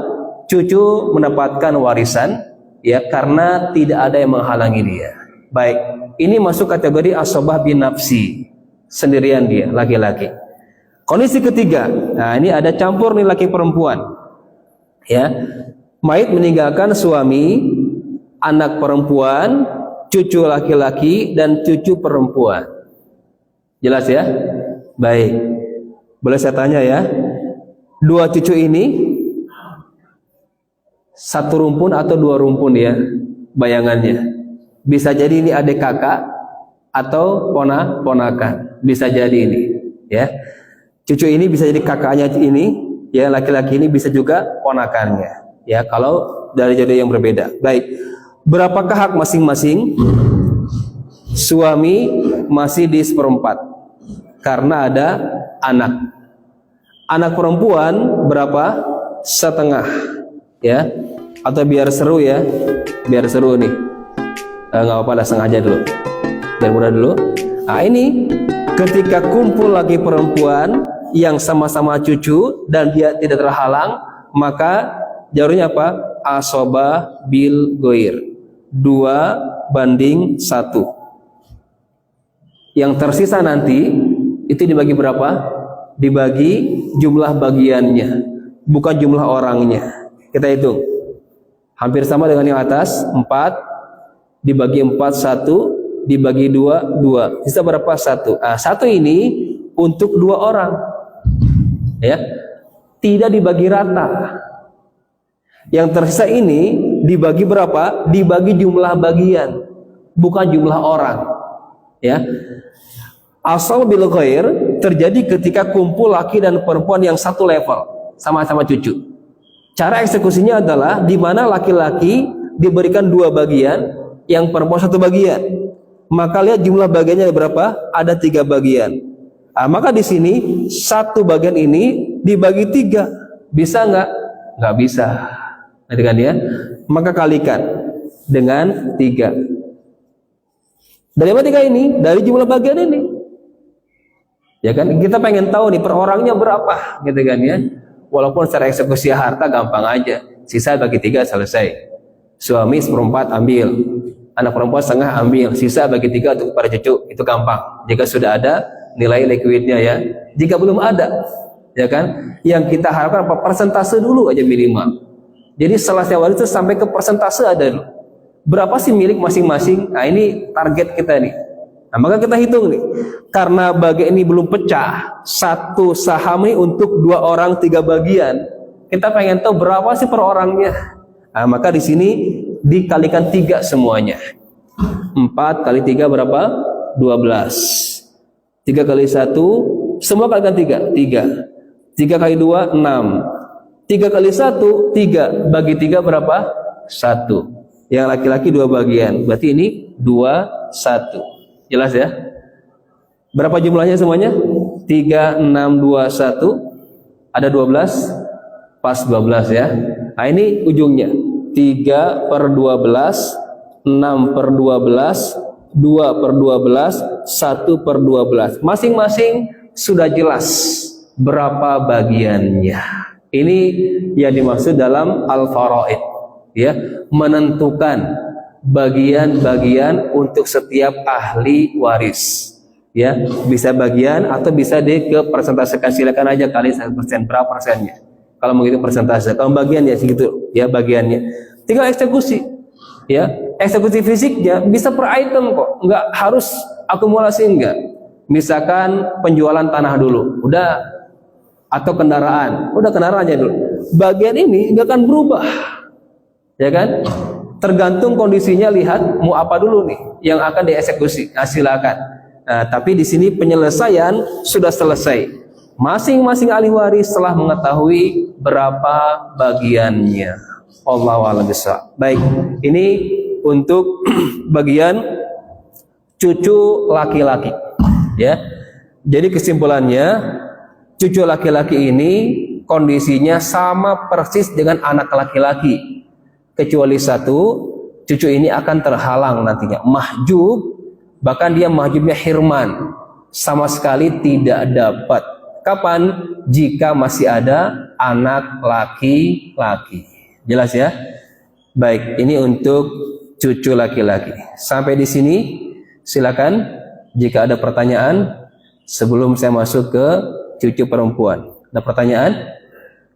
cucu mendapatkan warisan ya karena tidak ada yang menghalangi dia. Baik, ini masuk kategori asobah bin nafsi, sendirian dia, laki-laki. Kondisi ketiga, nah ini ada campur nih laki perempuan. Ya, mayit meninggalkan suami, anak perempuan, cucu laki-laki, dan cucu perempuan. Jelas ya? Baik. Boleh saya tanya ya? Dua cucu ini satu rumpun atau dua rumpun ya? Bayangannya. Bisa jadi ini adik kakak atau ponakan. Bisa jadi ini, ya. Cucu ini bisa jadi kakaknya ini, ya, laki-laki ini bisa juga ponakannya. Ya, kalau dari jodoh yang berbeda. Baik. Berapakah hak masing-masing? Suami masih di seperempat karena ada anak. Anak perempuan berapa? Setengah, ya. Atau biar seru ya, biar seru nih. Nggak apa-apa, sengaja dulu, biar mudah dulu. Nah ini ketika kumpul lagi perempuan yang sama-sama cucu dan dia tidak terhalang, maka jalurnya apa? Asoba bil goir, 2:1. Yang tersisa nanti itu dibagi berapa? Dibagi jumlah bagiannya, bukan jumlah orangnya. Kita hitung hampir sama dengan yang atas. 4 dibagi 4 1, dibagi 2 2, sisa berapa? 1. Nah, 1 ini untuk 2 orang, ya, tidak dibagi rata. Yang tersisa ini dibagi berapa? Dibagi jumlah bagian, bukan jumlah orang, ya. Asal bil ghair terjadi ketika kumpul laki dan perempuan yang satu level, sama-sama cucu. Cara eksekusinya adalah di mana laki-laki diberikan 2 bagian, yang perempuan 1 bagian. Maka lihat jumlah bagiannya berapa? Ada 3 bagian. Nah, maka di sini 1 bagian ini dibagi 3. Bisa nggak? Nggak bisa. Nanti kan ya? Maka kalikan dengan 3. Dari mana 3 ini? Dari jumlah bagian ini. Ya kan? Kita pengen tahu nih per orangnya berapa, gitu kan ya? Walaupun secara eksekusi harta gampang aja, sisa bagi 3 selesai. Suami seperempat ambil, anak perempuan setengah ambil, sisa bagi 3 untuk para cucu, itu gampang. Jika sudah ada nilai likuidnya ya. Jika belum ada, ya kan, yang kita harapkan apa? Persentase dulu aja minimal. Jadi setelah waris itu sampai ke persentase ada dulu. Berapa sih milik masing-masing? Nah ini target kita nih. Nah, maka kita hitung nih, karena bagian ini belum pecah, 1 saham ini untuk 2 orang 3 bagian. Kita pengen tahu berapa sih per orangnya. Nah, maka di sini dikalikan 3 semuanya. 4 kali 3 berapa? 12. 3 kali 1, semua kalikan 3. 3. 3 kali 2, 6. 3 kali 1, 3. Bagi 3 berapa? 1. Yang laki-laki 2 bagian. Berarti ini 2, 1. Jelas ya? Berapa jumlahnya semuanya? 3, 6, 2, 1. Ada 12? Pas 12 ya. Nah ini ujungnya. 3/12, 6/12, 2/12, 1/12. Masing-masing sudah jelas berapa bagiannya. Ini yang dimaksud dalam al-faraid, ya, menentukan bagian-bagian untuk setiap ahli waris, ya, bisa bagian atau bisa ke persentasekan. Silakan aja kali 1%, berapa persennya kalau menghitung persentase. Kalau bagian ya segitu ya bagiannya, tinggal eksekusi, ya, eksekusi fisiknya bisa per item kok, nggak harus akumulasi. Enggak, misalkan penjualan tanah dulu udah, atau kendaraan udah, kendaraannya dulu, bagian ini nggak akan berubah, ya kan. Tergantung kondisinya, lihat mau apa dulu nih yang akan dieksekusi. Nah, silakan. Nah, tapi di sini penyelesaian sudah selesai. Masing-masing ahli waris telah mengetahui berapa bagiannya. Wallahu a'lam bishawab. Baik, ini untuk bagian cucu laki-laki, ya. Jadi kesimpulannya, cucu laki-laki ini kondisinya sama persis dengan anak laki-laki. Kecuali 1, cucu ini akan terhalang nantinya, mahjub, bahkan dia mahjubnya hirman, sama sekali tidak dapat. Kapan? Jika masih ada anak laki-laki. Jelas ya? Baik, ini untuk cucu laki-laki. Sampai di sini, silakan jika ada pertanyaan sebelum saya masuk ke cucu perempuan. Ada pertanyaan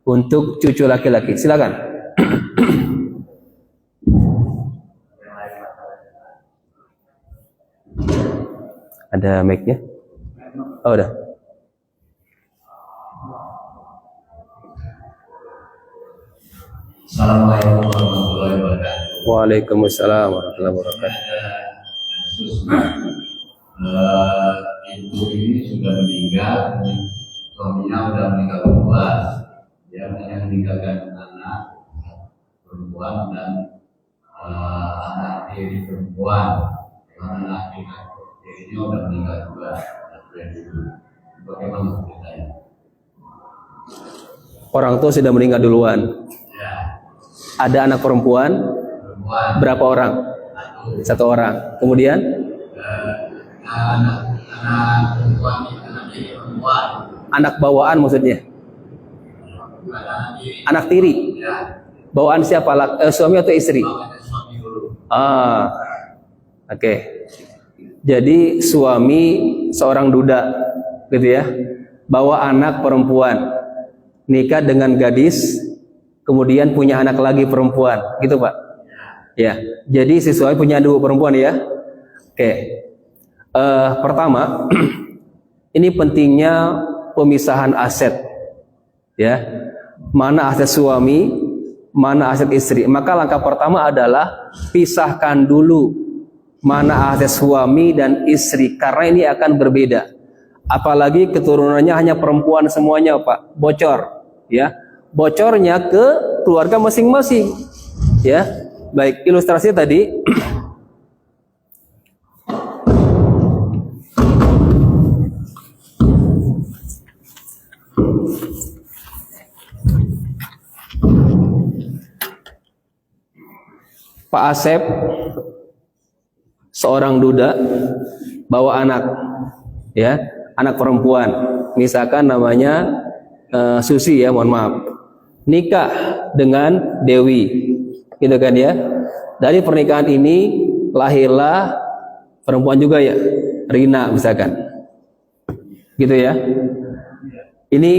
untuk cucu laki-laki? Silakan. Ada mic-nya? Oh, udah. Assalamualaikum warahmatullahi wabarakatuh. Waalaikumsalam warahmatullahi wabarakatuh. Ibu ini sudah meninggal, suaminya sudah meninggal duluan. Dia hanya meninggalkan anak perempuan dan anak tiri perempuan. Anak tirinya sudah meninggal juga. Bagaimana ceritanya? Orang tua sudah meninggal duluan. Ya. Ada anak perempuan. Berapa orang? Satu orang. Kemudian anak perempuan, anak tiri perempuan. anak bawaan maksudnya. Anak tiri. Ya. Bawaan siapa? Suami atau istri? Suami dulu. Oke. Jadi suami seorang duda, gitu ya. Bawa anak perempuan, nikah dengan gadis, kemudian punya anak lagi perempuan, gitu Pak. Ya. Jadi si suami punya 2 perempuan ya. Oke. Pertama, ini pentingnya pemisahan aset, ya. Mana aset suami, mana aset istri. Maka langkah pertama adalah pisahkan dulu mana aset suami dan istri, karena ini akan berbeda. Apalagi keturunannya hanya perempuan semuanya, Pak. Bocor, ya. Bocornya ke keluarga masing-masing, ya. Baik, ilustrasi tadi. Pak Asep seorang duda bawa anak, ya, anak perempuan, misalkan namanya Susi ya, mohon maaf, nikah dengan Dewi, gitu kan ya. Dari pernikahan ini lahirlah perempuan juga ya, Rina misalkan, gitu ya. Ini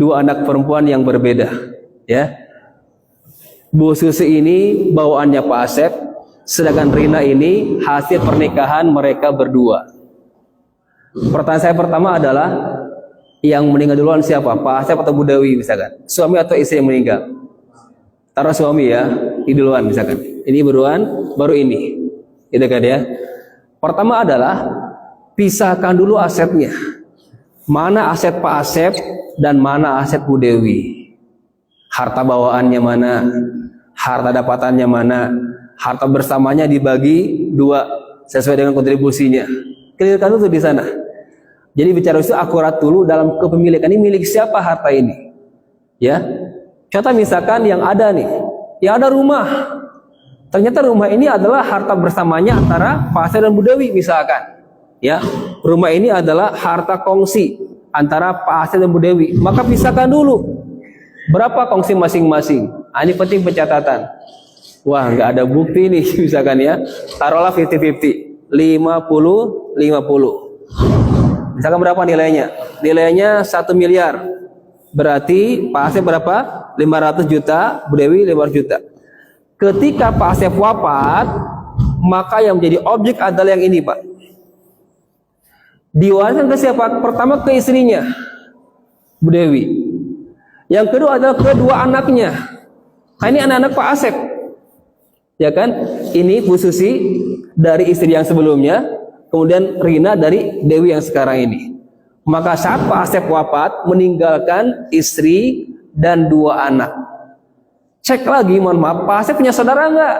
2 anak perempuan yang berbeda, ya. Bu Susi ini bawaannya Pak Asep, sedangkan Rina ini hasil pernikahan mereka berdua. Pertanyaan saya pertama adalah, yang meninggal duluan siapa? Pak Asep atau Bu Dewi misalkan? Suami atau istri yang meninggal? Taruh suami ya, ini duluan misalkan. Ini beruan, baru ini. Gitu kan ya. Pertama adalah pisahkan dulu asetnya. Mana aset Pak Asep dan mana aset Bu Dewi? Harta bawaannya mana? Harta dapatannya mana? Harta bersamanya dibagi 2 sesuai dengan kontribusinya. Clearkan itu di sana. Jadi bicara itu akurat dulu dalam kepemilikan ini, milik siapa harta ini? Ya. Contoh misalkan yang ada nih, yang ada rumah. Ternyata rumah ini adalah harta bersamanya antara Pak Asep dan Bu Dewi misalkan. Ya. Rumah ini adalah harta kongsi antara Pak Asep dan Bu Dewi. Maka pisahkan dulu. Berapa kongsi masing-masing? Ini penting pencatatan. Wah, nggak ada bukti nih misalkan ya. Taruhlah 50-50. 50-50. Misalkan berapa nilainya? Nilainya 1 miliar. Berarti Pak Asep berapa? 500 juta, Bu Dewi 500 juta. Ketika Pak Asep wafat, maka yang menjadi objek adalah yang ini, Pak. Diwariskan ke siapa? Pertama ke istrinya, Bu Dewi. Yang kedua adalah kedua anaknya. Nah, ini anak-anak Pak Asep, ya kan? Ini Bu Susi dari istri yang sebelumnya, kemudian Rina dari Dewi yang sekarang ini. Maka saat Pak Asep wafat, meninggalkan istri dan 2 anak. Cek lagi, mohon maaf, Pak Asep punya saudara enggak?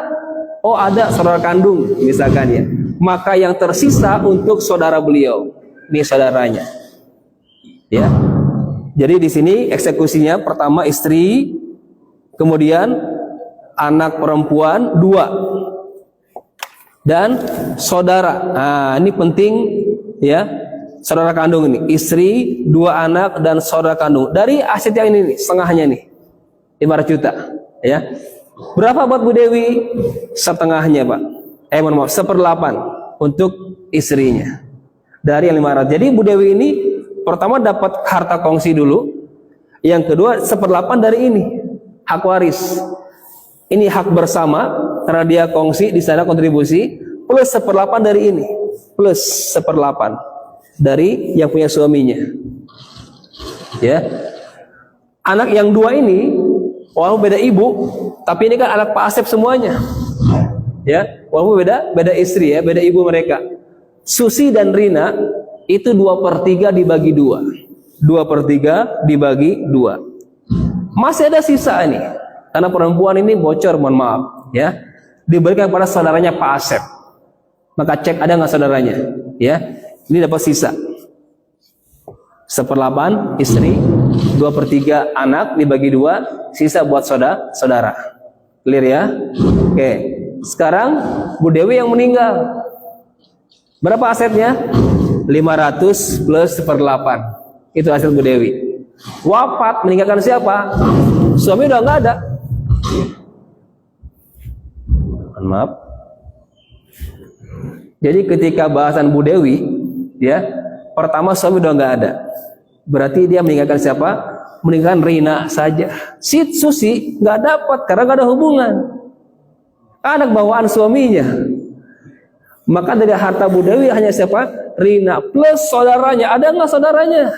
Oh, ada saudara kandung misalkan ya. Maka yang tersisa untuk saudara beliau, ini saudaranya, ya. Jadi di sini eksekusinya pertama istri, kemudian anak perempuan 2 dan saudara. Nah, ini penting ya, saudara kandung ini, istri, 2 anak dan saudara kandung. Dari aset yang ini nih, setengahnya nih, 500 juta, ya. Berapa buat Bu Dewi? Setengahnya, Pak. Mohon maaf, 1/8 untuk istrinya. Dari yang 500. Jadi Bu Dewi ini pertama dapat harta kongsi dulu, yang kedua 1/8 dari ini hak waris. Ini hak bersama karena dia kongsi di sana kontribusi, plus 1/8 dari ini, plus 1/8. dari yang punya suaminya. Ya. Anak yang dua ini walaupun beda ibu, tapi ini kan anak Pak Asep semuanya. Ya, walaupun beda istri ya, beda ibu mereka. Susi dan Rina itu 2/3 dibagi 2. 2/3 dibagi 2. Masih ada sisa ini. Karena perempuan ini bocor, mohon maaf ya. Diberikan kepada saudaranya Pak Asep. Maka cek ada nggak saudaranya? Ya, ini dapat sisa. 1/8 istri, 2/3 anak dibagi 2, sisa buat saudara. Clear ya? Oke. Sekarang Bu Dewi yang meninggal. Berapa asetnya? 500 plus 1/8. Itu aset Bu Dewi. Wafat meninggalkan siapa? Suami udah nggak ada. Maaf. Jadi ketika bahasan Bu Dewi, ya, pertama suami udah nggak ada. Berarti dia meninggalkan siapa? Meninggalkan Rina saja. Si Susi nggak dapat karena nggak ada hubungan. Anak bawaan suaminya. Maka dari harta Bu Dewi hanya siapa? Rina plus saudaranya. Ada nggak saudaranya?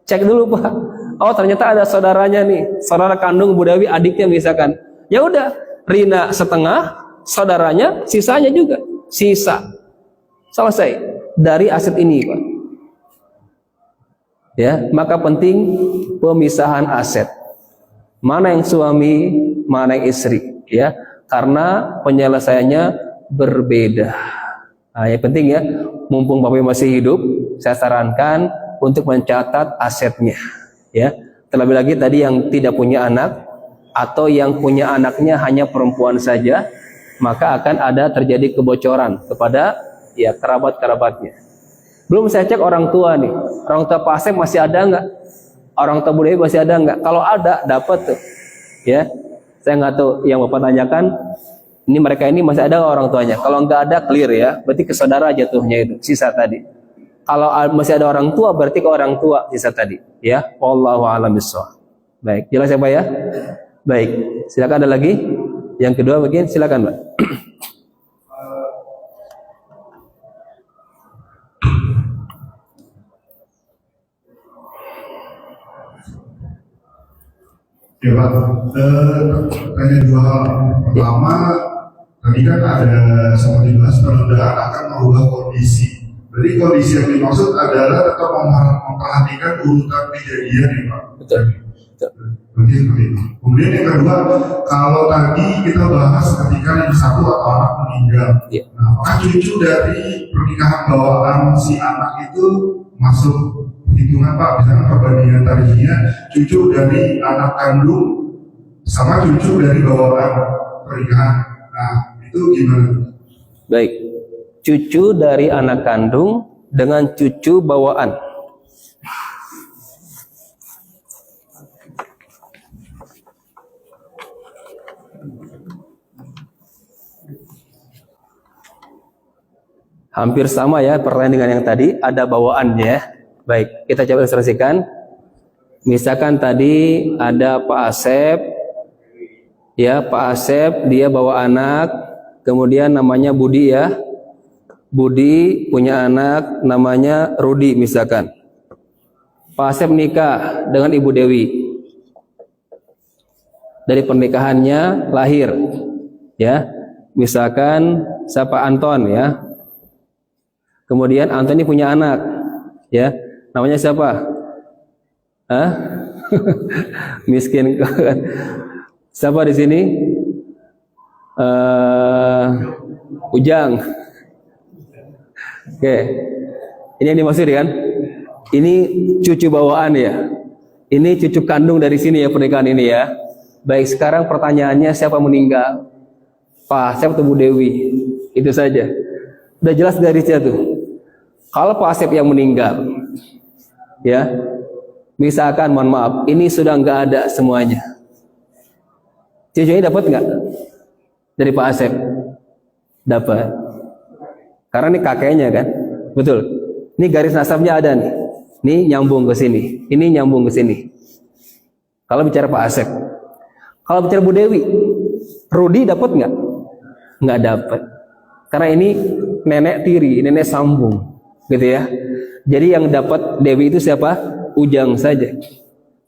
Cek dulu Pak. Oh ternyata ada saudaranya nih. Saudara kandung Bu Dewi, adiknya misalkan. Ya udah, Rina setengah, saudaranya sisanya juga. Sisa. Selesai dari aset ini Pak. Ya, maka penting pemisahan aset. Mana yang suami, mana yang istri, ya. Karena penyelesaiannya berbeda. Nah, yang penting ya, mumpung Bapak masih hidup, saya sarankan untuk mencatat asetnya, ya. Terlebih lagi tadi yang tidak punya anak atau yang punya anaknya hanya perempuan saja, maka akan ada terjadi kebocoran kepada ya kerabat-kerabatnya. Belum saya cek orang tua nih, orang tua Pak Asep masih ada nggak? Orang tua Bu Dewi masih ada nggak? Kalau ada, dapat tuh, ya. Saya nggak tahu yang Bapak tanyakan. Ini mereka ini masih ada orang tuanya. Kalau nggak ada, clear ya. Berarti ke saudara jatuhnya itu, sisa tadi. Kalau masih ada orang tua, berarti ke orang tua sisa tadi. Ya, wallahu a'lam bishawab. Baik, jelas ya Pak ya? Baik, silakan ada lagi. Yang kedua mungkin silakan Pak. Ya Pak, tanya dua hal. Pertama, tadi kan ada sempat dibahas penundaan akan merubah kondisi. Berarti kondisi yang dimaksud adalah tetap memperhatikan urutan kejadian ya Pak. Betul. Berarti seperti itu. Kemudian yang kedua, kalau tadi kita bahas ketika yang satu atau anak meninggal, Ya. nah, apakah cucu dari pernikahan bawaan si anak itu masuk hitungan Pak? Misalnya perbandingan tarifnya cucu dari anak kandung sama cucu dari bawaan pernikahan. Nah, itu gimana? Baik, cucu dari anak kandung dengan cucu bawaan. Hampir sama ya pertanyaan dengan yang tadi, ada bawaannya. Baik, kita coba ilustrasikan. Misalkan tadi ada Pak Asep, ya Pak Asep dia bawa anak, kemudian namanya Budi ya. Budi punya anak namanya Rudi misalkan. Pak Asep nikah dengan Ibu Dewi. Dari pernikahannya lahir, ya. Misalkan siapa Anton ya. Kemudian Anton ini punya anak, ya. Namanya siapa? Hah? Miskin. Siapa di sini? Ujang. Oke. Ini yang dimaksud kan? Ini cucu bawaan ya. Ini cucu kandung dari sini ya pernikahan ini ya. Baik, sekarang pertanyaannya siapa meninggal? Pak Asep atau Bu Dewi? Itu saja. Udah jelas garisnya tuh. Kalau Pak Asep yang meninggal, ya, misalkan mohon maaf, ini sudah nggak ada semuanya. Cucunya dapat nggak dari Pak Asep? Dapat. Karena ini kakeknya kan, betul. Ini garis nasabnya ada nih. Ini nyambung ke sini, ini nyambung ke sini. Kalau bicara Pak Asep, kalau bicara Bu Dewi, Rudi dapat nggak? Nggak dapat. Karena ini nenek tiri, nenek sambung. gitu ya. Jadi yang dapat Dewi itu siapa? Ujang saja.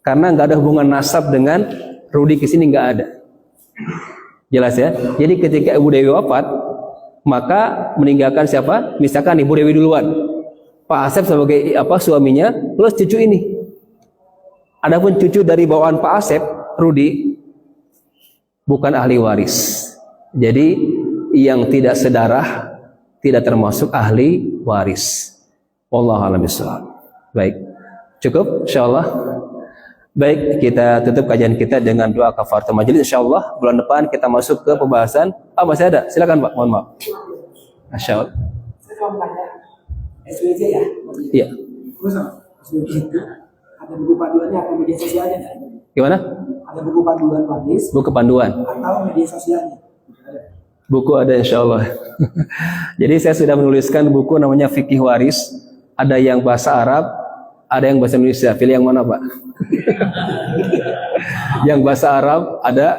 Karena nggak ada hubungan nasab dengan Rudi ke sini, nggak ada. Jelas ya. Jadi ketika Ibu Dewi wafat, maka meninggalkan siapa? Misalkan Ibu Dewi duluan, Pak Asep sebagai suaminya, plus cucu ini. Adapun cucu dari bawaan Pak Asep, Rudi, bukan ahli waris. Jadi yang tidak sedarah tidak termasuk ahli waris. Wallahu a'lam bishawab. Baik, cukup insyaallah. Baik, kita tutup kajian kita dengan doa kafaratul majelis. Insyaallah bulan depan kita masuk ke pembahasan. Masih ada? Silakan Pak, mohon maaf. Masyaallah. Saya mau tanya SWJ ya? Iya. Terus SWJ itu ada buku panduannya atau media sosialnya nggak? Gimana? Ada buku panduan waris Buku panduan. atau media sosialnya? Buku ada insyaallah. Jadi saya sudah menuliskan buku namanya Fikih Waris. Ada yang bahasa Arab, ada yang bahasa Indonesia. Pilih yang mana Pak? Yang bahasa Arab ada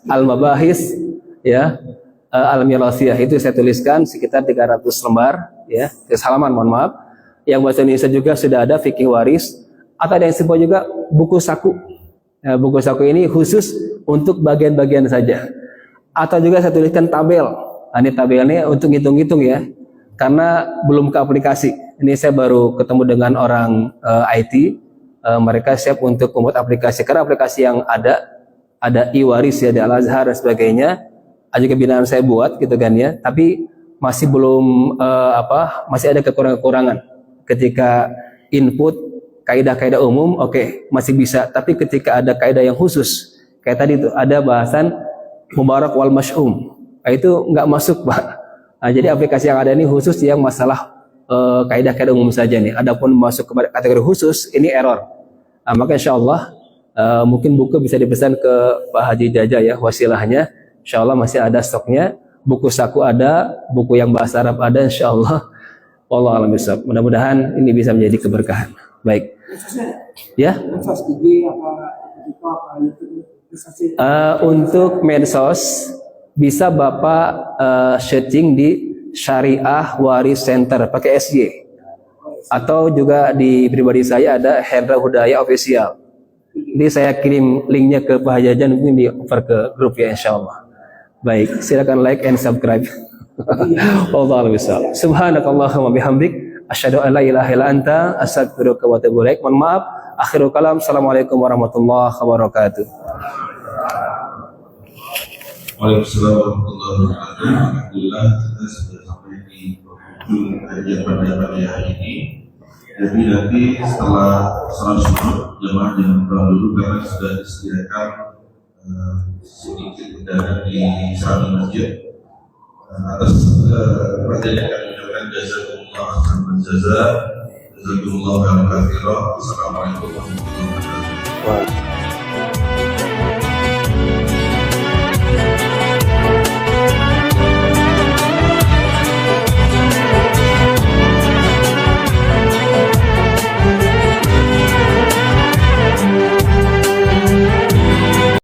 Al-Mabahis, ya, Al-Mirasiyah, itu saya tuliskan sekitar 300 lembar, ya, 300 halaman, mohon maaf. Yang bahasa Indonesia juga sudah ada Fikih Waris. Atau ada yang disebut juga buku saku. Ya, buku saku ini khusus untuk bagian-bagian saja. Atau juga saya tuliskan tabel. Nah, ini tabelnya untuk hitung-hitung ya, karena belum ke aplikasi. Ini saya baru ketemu dengan orang IT. Mereka siap untuk membuat aplikasi. Karena aplikasi yang ada e-waris ya, di Al-Azhar dan sebagainya. Ada juga binaan saya buat gitu kan ya. Tapi masih belum masih ada kekurangan-kekurangan. Ketika input kaidah-kaidah umum, oke, masih bisa. Tapi ketika ada kaidah yang khusus, kayak tadi itu ada bahasan Mubarak wal Mash'um, itu nggak masuk Pak. Nah, jadi aplikasi yang ada ini khusus yang masalah kaidah-kaidah umum saja nih. Adapun masuk kepada kategori khusus, ini error. Nah, maka insya Allah mungkin buku bisa dipesan ke Pak Haji Jaja ya, wasilahnya. Insya Allah masih ada stoknya. Buku saku ada, buku yang bahasa Arab ada, insya Allah. Wallahu a'lam bishawab. Mudah-mudahan ini bisa menjadi keberkahan. Baik. Ya. Medsos IG apa TikTok apa YouTube? Untuk medsos bisa Bapak searching di Syariah Waris Center pakai SY, atau juga di pribadi saya ada Hendra Hudaya Official. Ini saya kirim linknya ke Pak Hajajan, mungkin di over ke grup ya insyaallah. Baik, silakan like and subscribe. Wallahu a'lam. Subhanakallahumma bihamdik asyhadu an la ilaha illa anta astaghfiruka wa atubu ilaik. Mohon maaf. Akhirul kalam. Assalamualaikum warahmatullahi wabarakatuh. Waalaikumsalam warahmatullahi wabarakatuh. Alhamdulillah kita sudah sampai di penghujung kajian pada hari ini. Jadi nanti setelah salat subuh jemaah jangan pulang dulu karena sudah disediakan sedikit hidangan di samping masjid. Atas perhatian kami ucapkan jazakumullah khairan jazaa. Jazakumullah khairan katsiran. Assalamualaikum warahmatullahi wabarakatuh.